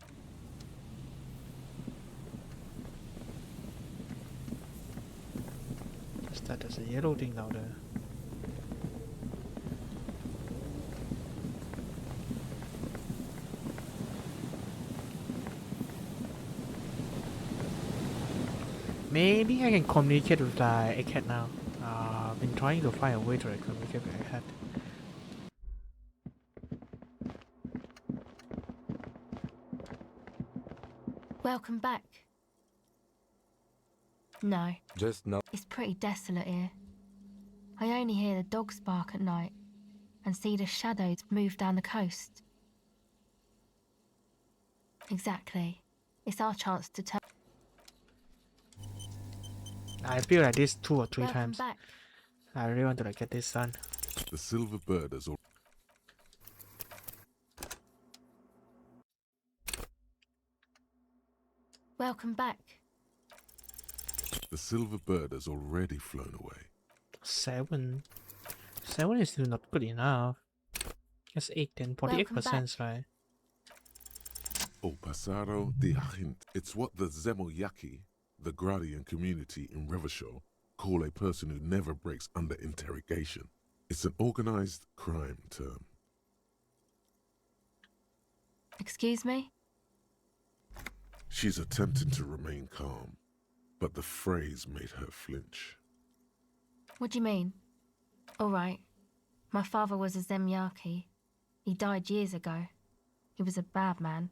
Is that there's a yellow thing down there? Maybe I can communicate with the Egghead now. I've been trying to find a way to communicate with Egghead. Welcome back. No. Just now. It's pretty desolate here. I only hear the dogs bark at night and see the shadows move down the coast. Exactly. It's our chance to tell. I feel like this 2 or 3 Welcome times. back. I really want to like get this done. The silver bird has Welcome back. already flown away. 7. 7 is still not good enough. That's 8 then 48%, right? O Pasaro de Agint. It's what the Zemoyaki, the Gradian community in Revachol, call a person who never breaks under interrogation. It's an organized crime term. Excuse me? She's attempting to remain calm, but the phrase made her flinch. What do you mean? All right. My father was a Zemyaki. He died years ago. He was a bad man.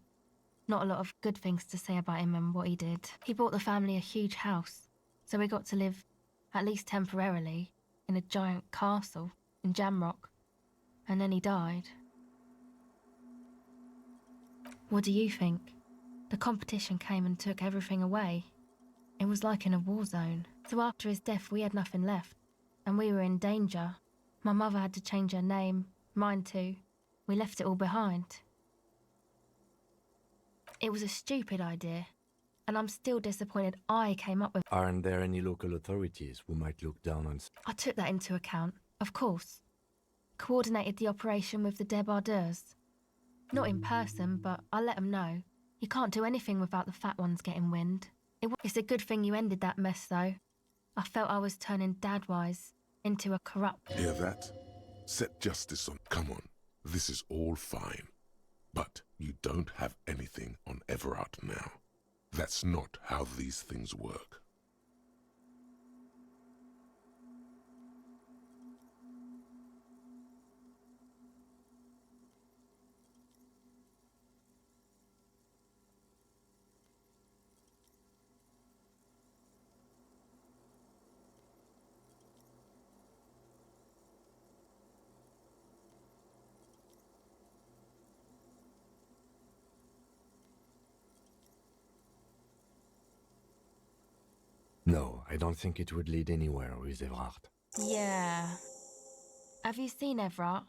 Not a lot of good things to say about him and what he did. He bought the family a huge house, so we got to live, at least temporarily, in a giant castle in Jamrock. And then he died. What do you think? The competition came and took everything away. It was like in a war zone. So after his death, we had nothing left, and we were in danger. My mother had to change her name, mine too. We left it all behind. It was a stupid idea, and I'm still disappointed I came up with. Aren't there any local authorities who might look down on... I took that into account, of course. Coordinated the operation with the débardeurs. Not in person, but I let them know. You can't do anything without the fat ones getting wind. It's a good thing you ended that mess, though. I felt I was turning Dadwise into a corrupt... Hear that? Set justice on. Come on, this is all fine. But you don't have anything on Everard now. That's not how these things work. No, I don't think it would lead anywhere with Everard. Yeah. Have you seen Everard?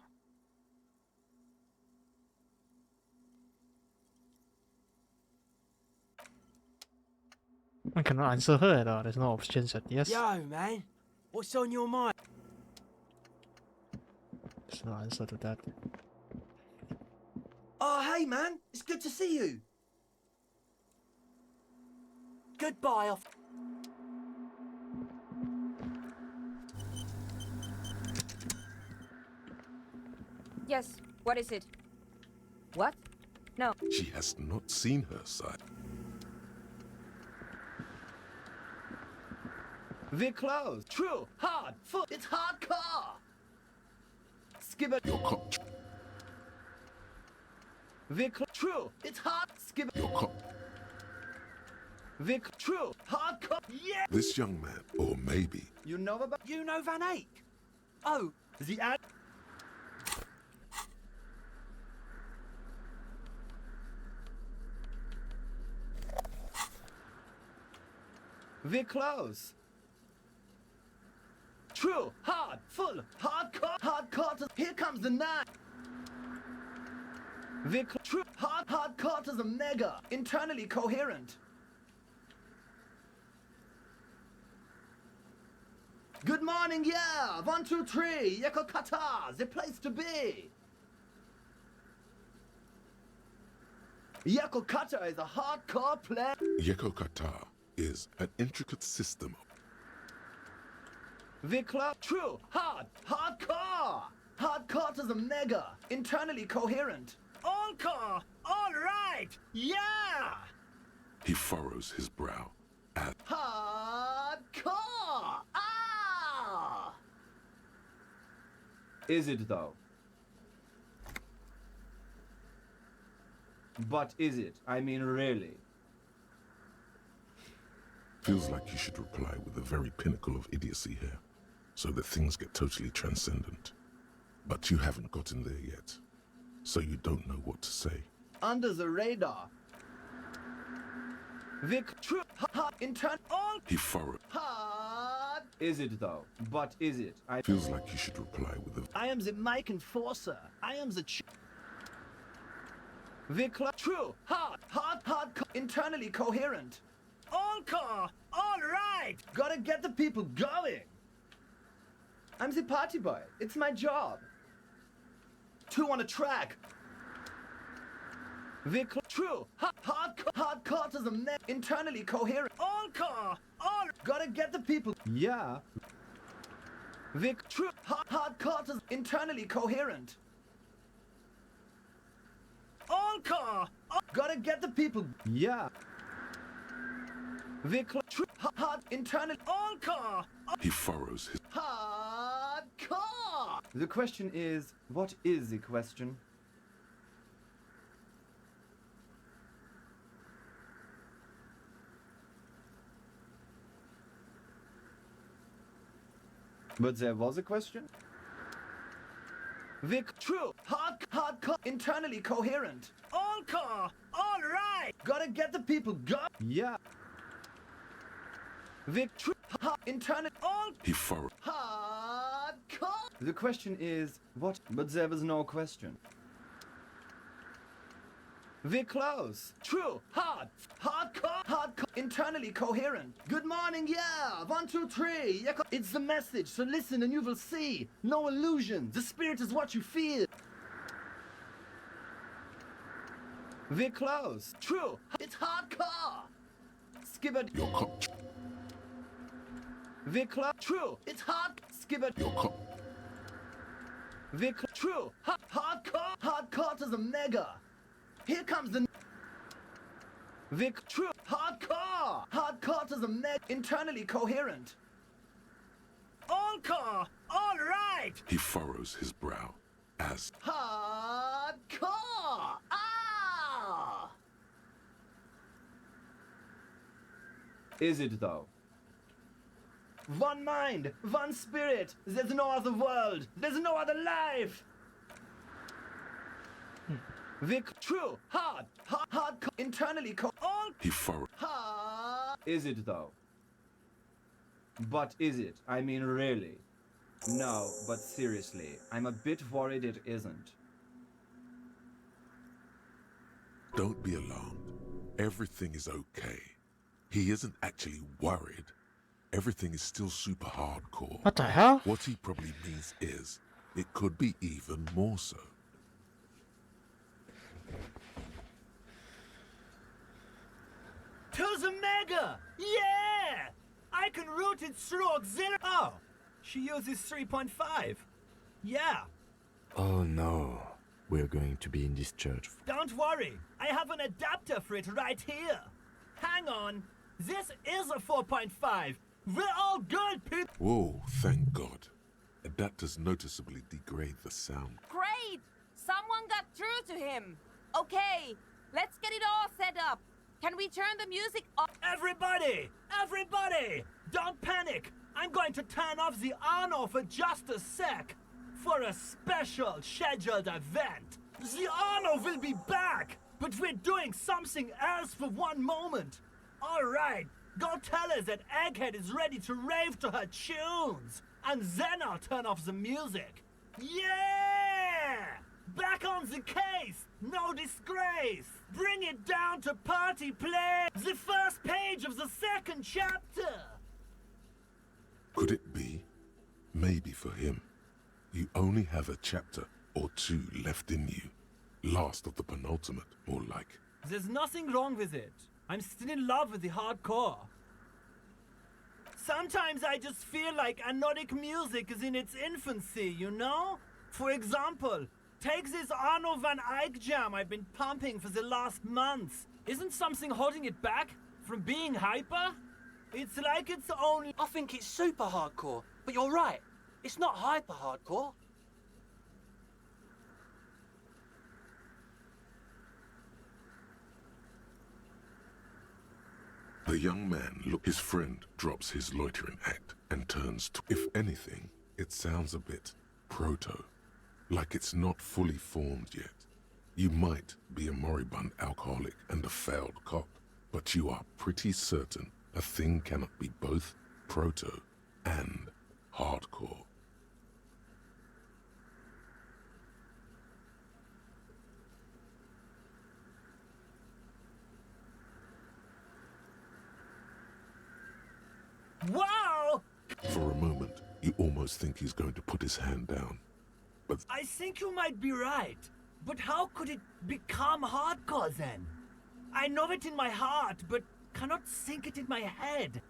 I cannot answer her at all. There's no options at yes. Yo, man. What's on your mind? There's no answer to that. Oh, hey, man. It's good to see you. Goodbye, off. Yes, what is it? What? No. She has not seen her side. We're closed. True. Hard. Full. It's hardcore. Skip it. Your cop. True. It's hard. Skip it. Your cop. True. Hardcore. Yeah. This young man, or maybe You know Van Eyck? Oh, the ad. We're close. True, hard, full, hardcore. Here comes the nine. True, hardcore to the mega, internally coherent. Good morning, yeah. 1, 2, 3. Yeko Kata, the place to be. Yeko Kata is a hardcore player. Yeko Kata is an intricate system. Vikla, true, hardcore. Hardcore to the mega, internally coherent. All core, all right, yeah. He furrows his brow. Hard. Is it though? But is it? I mean, really? Feels like you should reply with the very pinnacle of idiocy here, so that things get totally transcendent. But you haven't gotten there yet, so you don't know what to say. Under the radar. Vic, true, intern, all. He furrowed. Hard. Is it though? But is it? Feels like you should reply with the... I am the mic enforcer. I am the Vic, true, hard, internally coherent. All car, all right. Gotta get the people going. I'm the party boy. It's my job. 2 on a track. Vic, true, hardcore to the net, internally coherent. All car, all. Gotta get the people. Yeah. Vic, true, hardcore to internally coherent. All car, gotta get the people. Yeah. Vic, true, hard, internal, all car. He furrows his... Hardcore! The question is, what is the question? But there was a question? Vic, true, hardcore, internally coherent. All car, all right. Gotta get the people go. Yeah. Vic, true, internal, all. He furrowed. Hardcore. The question is, what? But there was no question. Vic, close. True, hardcore, internally coherent. Good morning, yeah. 1, 2, 3. Yeah, it's the message, so listen and you will see. No illusion. The spirit is what you feel. Vic, close. True, it's hardcore. Skibber. Your cop. Vic, true, it's hard. Skibber. Your cop. Vic, true, hardcore to the mega. Here comes the Vic, true, hardcore to the meg, internally coherent. All car, all right. He furrows his brow as... Hardcore, ah! Is it though? One mind, one spirit. There's no other world. There's no other life. Vic, true, hard, internally all. He furrowed. Is it though? But is it? I mean, really? No, but seriously, I'm a bit worried it isn't. Don't be alarmed. Everything is okay. He isn't actually worried. Everything is still super hardcore. What the hell? What he probably means is, it could be even more so. To the mega! Yeah! I can route it through auxiliary. Oh, she uses 3.5. Yeah. Oh no. We're going to be in this church. Don't worry. I have an adapter for it right here. Hang on. This is a 4.5. We're all good, people. Whoa, thank God. Adapters noticeably degrade the sound. Great! Someone got through to him. Okay, let's get it all set up. Can we turn the music off? Everybody! Everybody! Don't panic! I'm going to turn off the Arno for just a sec. For a special scheduled event. The Arno will be back, but we're doing something else for one moment. All right, go tell her that Egghead is ready to rave to her tunes. And then I'll turn off the music. Yeah! Back on the case! No disgrace! Bring it down to party play! The first page of the second chapter! Could it be? Maybe for him. You only have a chapter or 2 left in you. Last of the penultimate, more like. There's nothing wrong with it. I'm still in love with the hardcore. Sometimes I just feel like anodic music is in its infancy, you know? For example, take this Arno van Eyck jam I've been pumping for the last months. Isn't something holding it back from being hyper? It's like it's only... I think it's super hardcore, but you're right. It's not hyper hardcore. The young man his friend drops his loitering act and turns to... If anything, it sounds a bit proto, like it's not fully formed yet. You might be a moribund alcoholic and a failed cop, but you are pretty certain a thing cannot be both proto and hardcore. Wow! For a moment, you almost think he's going to put his hand down. But I think you might be right. But how could it become hardcore then? I know it in my heart, but cannot think it in my head.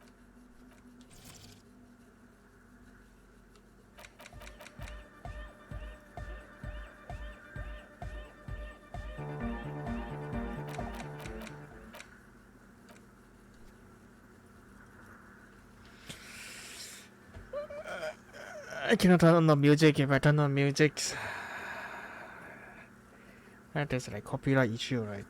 I cannot turn on the music. If I turn on music, that is like copyright issue, right?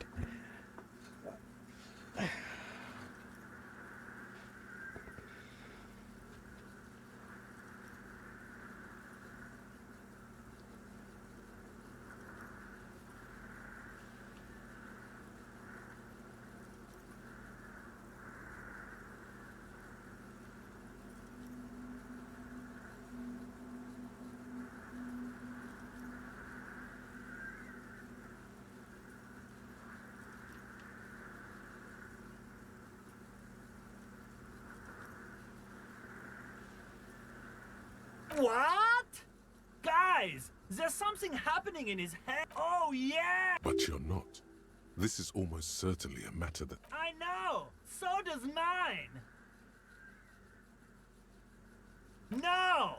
What? Guys, there's something happening in his head. Oh, yeah! But you're not. This is almost certainly a matter that... I know! So does mine! No!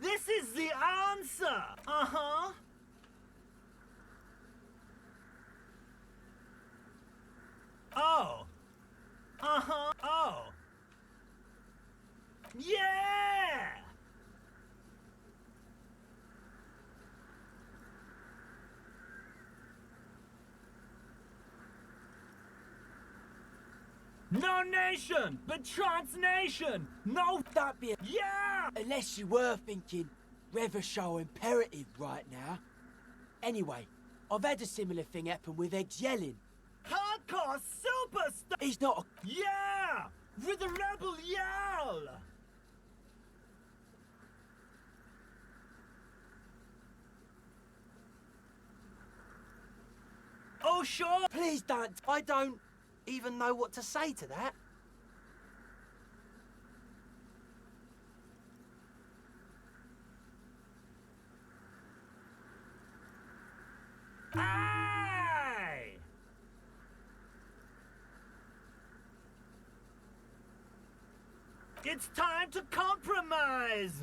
This is the answer! Uh-huh! Oh! Uh-huh! Oh! Yeah! No nation, but transnation! No, that be yeah! Unless you were thinking Revachol imperative right now. Anyway, I've had a similar thing happen with Eggs yelling. Hardcore superstar! He's not a... Yeah! With a rebel yell! Oh, sure! Please don't. I don't even know what to say to that. Aye! It's time to compromise!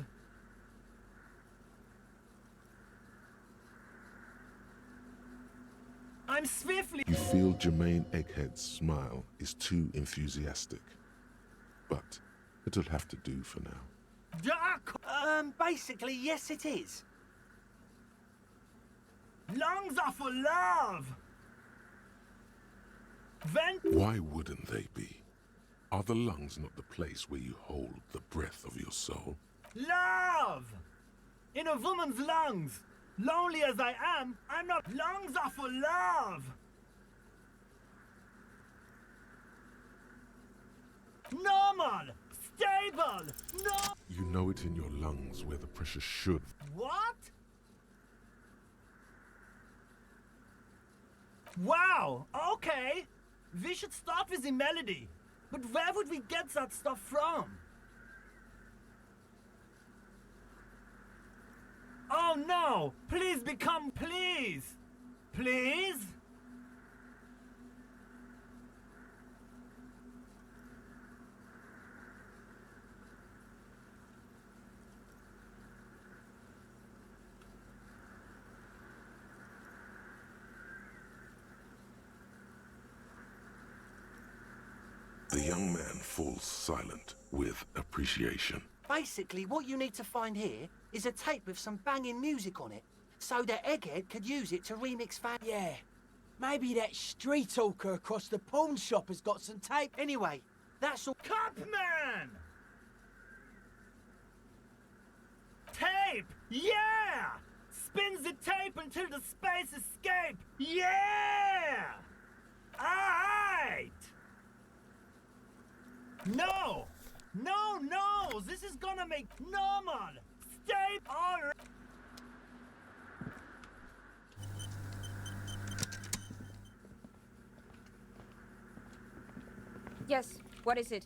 I'm swiftly... You feel Jermaine Egghead's smile is too enthusiastic. But it'll have to do for now. Dark! Basically, yes it is. Lungs are for love! Vent... Why wouldn't they be? Are the lungs not the place where you hold the breath of your soul? Love! In a woman's lungs! Lonely as I am, I'm not... Lungs are for love! Normal! Stable! No... You know it in your lungs where the pressure should. What? Wow, okay. We should start with the melody. But where would we get that stuff from? Oh no! Please become... Please! Please? The young man falls silent with appreciation. Basically, what you need to find here is a tape with some banging music on it, so that Egghead could use it to remix fan... Yeah, maybe that street hawker across the pawn shop has got some tape. Anyway, That's all. Cupman! Tape! Yeah! Spins the tape until the space escape! Yeah! Alright! No! No, no! This is gonna make normal! Stay alright! Yes, what is it?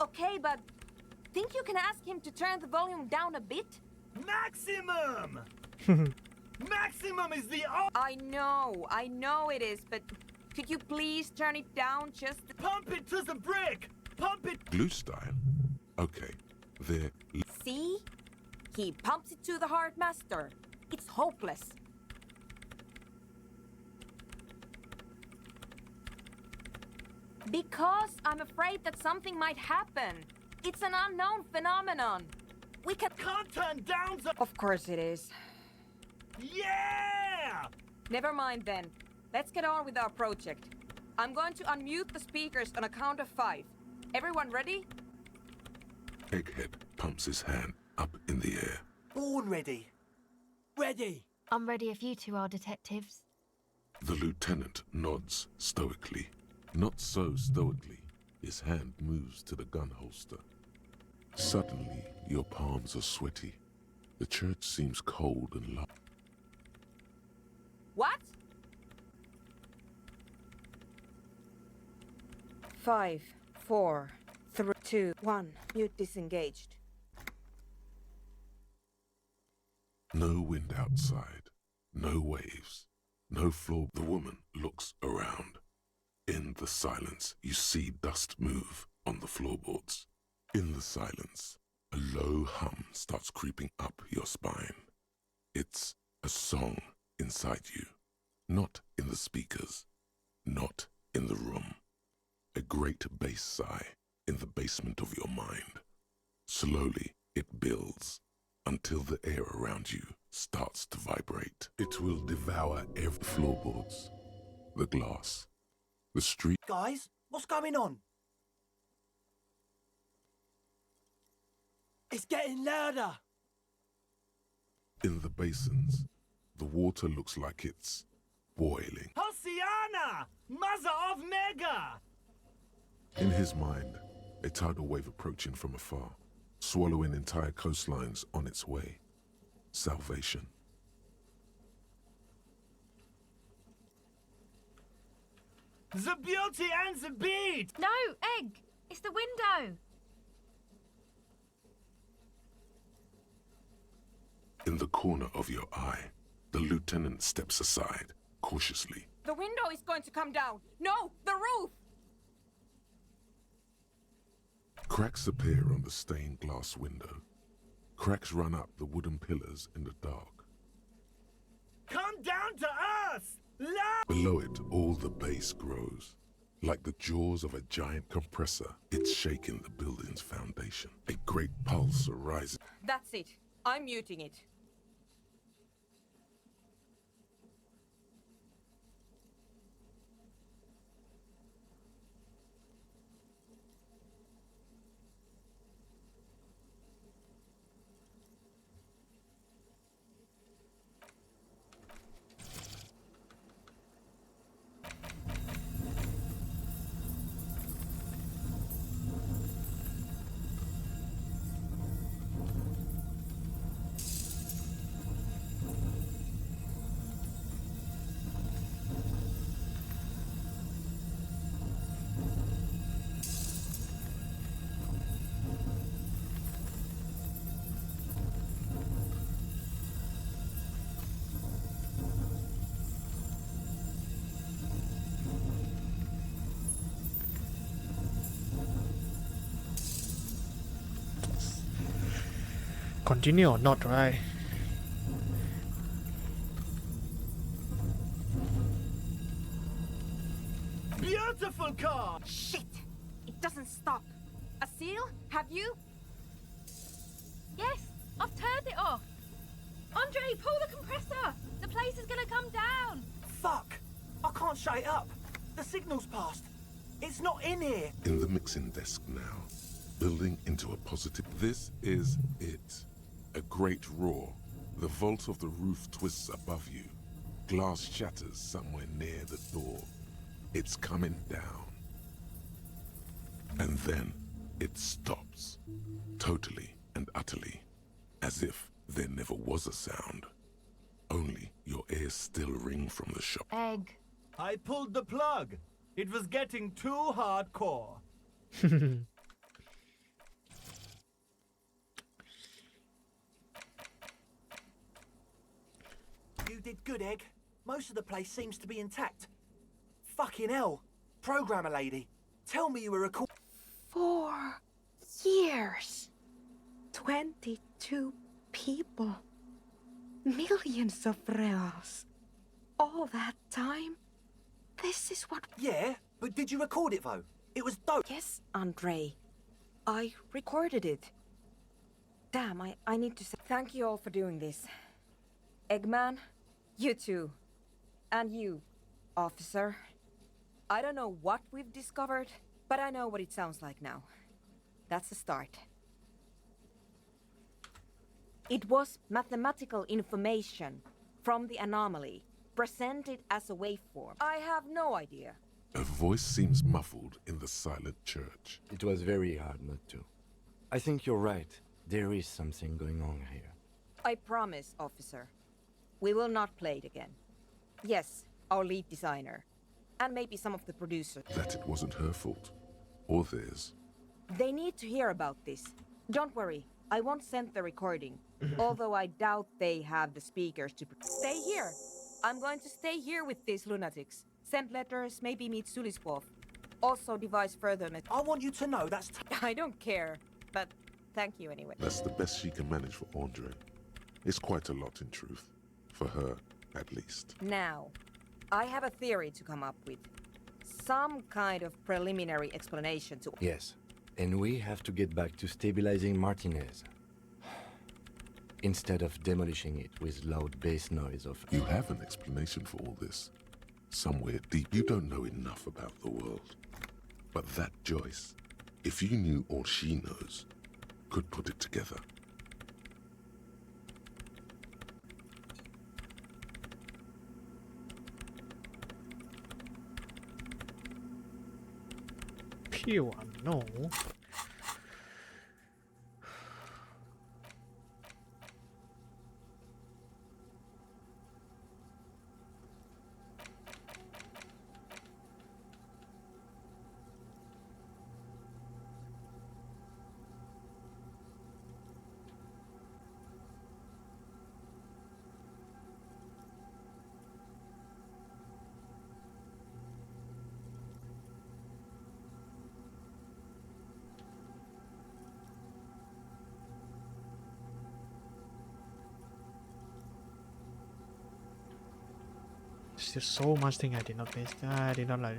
Okay, but think you can ask him to turn the volume down a bit? Maximum! Maximum is the I know it is, but could you please turn it down just... Pump it to the brick! Pump it! Glue style? Okay, there. See? He pumps it to the hard master. It's hopeless. Because I'm afraid that something might happen. It's an unknown phenomenon. We can't turn down the... Of course it is. Yeah! Never mind then. Let's get on with our project. I'm going to unmute the speakers on a count of 5. Everyone ready? Egghead pumps his hand up in the air. Born ready. Ready. I'm ready if you two are detectives. The lieutenant nods stoically. Not so stoically, his hand moves to the gun holster. Suddenly, your palms are sweaty. The church seems cold and low. What? 5, 4, 3, 2, 1. Mute disengaged. No wind outside, no waves, no floor. The woman looks around. In the silence, you see dust move on the floorboards. In the silence, a low hum starts creeping up your spine. It's a song inside you, not in the speakers, not in the room. A great bass sigh in the basement of your mind. Slowly, it builds until the air around you starts to vibrate. It will devour every floorboards, the glass, the street. Guys, what's going on? It's getting louder. In the basins, the water looks like it's boiling. Hosiana! Mother of Mega! In his mind, a tidal wave approaching from afar, swallowing entire coastlines on its way. Salvation. The beauty and the beat! No, Egg! It's the window! In the corner of your eye, the lieutenant steps aside, cautiously. The window is going to come down. No, the roof! Cracks appear on the stained glass window. Cracks run up the wooden pillars in the dark. Come down to us! Below it, all the base grows. Like the jaws of a giant compressor, it's shaking the building's foundation. A great pulse arises. That's it. I'm muting it. Continue or not, right? Beautiful car! Shit! It doesn't stop. A seal? Have you? Yes, I've turned it off. Andre, pull the compressor. The place is gonna come down. Fuck! I can't shut it up. The signal's passed. It's not in here. In the mixing desk now, building into a positive. This is it. A great roar. The vault of the roof twists above you. Glass shatters somewhere near the door. It's coming down. And then it stops. Totally and utterly. As if there never was a sound. Only your ears still ring from the shock. Egg. I pulled the plug. It was getting too hardcore. You did good, Egg. Most of the place seems to be intact. Fucking hell. Programmer lady, tell me you were recording. 4 years. 22 people. Millions of reals. All that time? This is what... Yeah, but did you record it though? It was dope. Yes, Andre. I recorded it. Damn, I need to say... Thank you all for doing this. Eggman, you too. And you, officer. I don't know what we've discovered, but I know what it sounds like now. That's the start. It was mathematical information from the anomaly, presented as a waveform. I have no idea. A voice seems muffled in the silent church. It was very hard not to. I think you're right. There is something going on here. I promise, officer. We will not play it again. Yes, our lead designer. And maybe some of the producers. That it wasn't her fault. Or theirs. They need to hear about this. Don't worry, I won't send the recording. Although I doubt they have the speakers to... Stay here! I'm going to stay here with these lunatics. Send letters, maybe meet Sulispov. Also devise further... I want you to know that's... I don't care, but thank you anyway. That's the best she can manage for Andre. It's quite a lot in truth. For her, at least. Now, I have a theory to come up with. Some kind of preliminary explanation to... Yes, and we have to get back to stabilizing Martinez. Instead of demolishing it with loud bass noise of... You have an explanation for all this. Somewhere deep, you don't know enough about the world. But that Joyce, if you knew all she knows, could put it together. Pure no. There's just so much thing I did not miss. I did not like.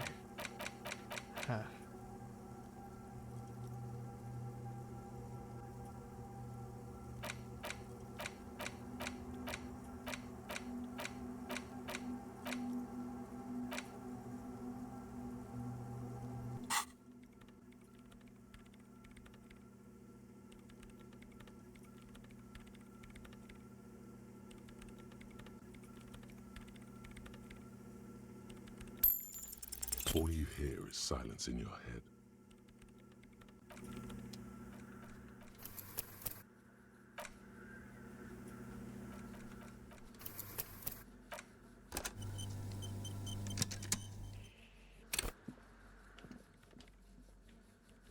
All you hear is silence in your head.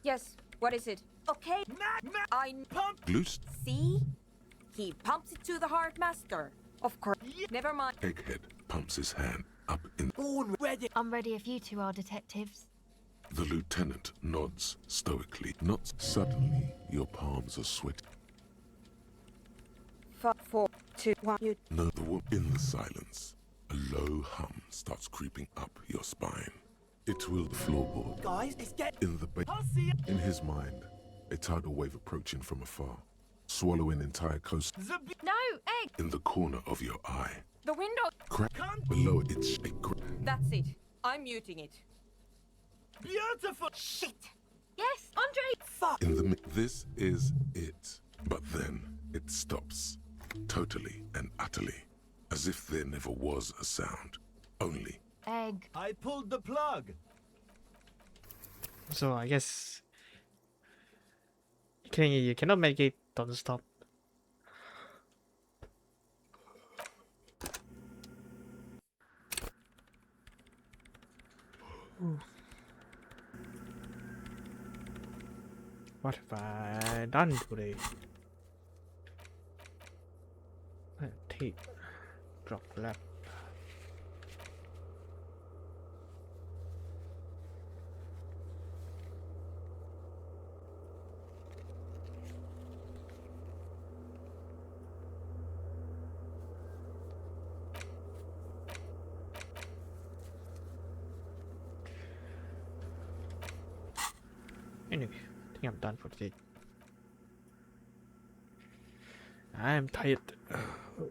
Yes, what is it? Okay, I pump. Loose. See? He pumps it to the Heart Master. Of course. Never mind. Egghead pumps his hand up in... I'm ready if you two are detectives. The lieutenant nods stoically. Not suddenly, your palms are sweaty. 5, 4, 2, 1. You... No, in the silence, a low hum starts creeping up your spine. It will floorboard. Guys, it's In the in his mind, a tidal wave approaching from afar, swallowing entire coast. No, Egg! In the corner of your eye, The window... crack below its That's it. I'm muting it. Beautiful. Shit! Yes, Andre! Fuck! In the this is it. But then it stops. Totally and utterly. As if there never was a sound. Only. Egg. I pulled the plug. So I guess you cannot make it don't stop. What have I done today? Tape. Drop left. Anyway, I think I'm done for today. I'm tired.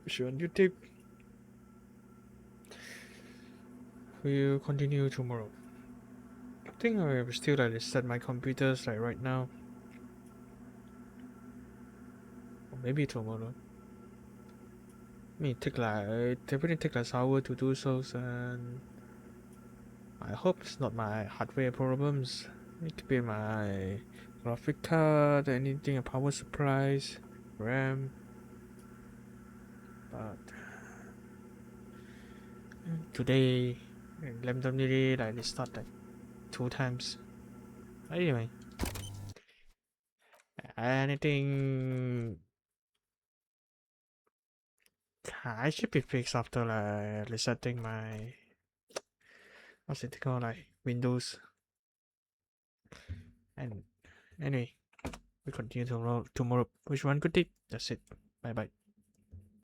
See you on YouTube. We'll continue tomorrow. I think I will still like reset my computers like right now. Or maybe tomorrow. I mean, it definitely take like an hour to do so, and I hope it's not my hardware problems. It could be my graphic card, anything, a power supplies, RAM. But today, randomly like restart like 2 times. Anyway, anything I should be fixed after like resetting my what's it called, like Windows. And anyway, we continue tomorrow. Wish one good day. That's it. Bye bye.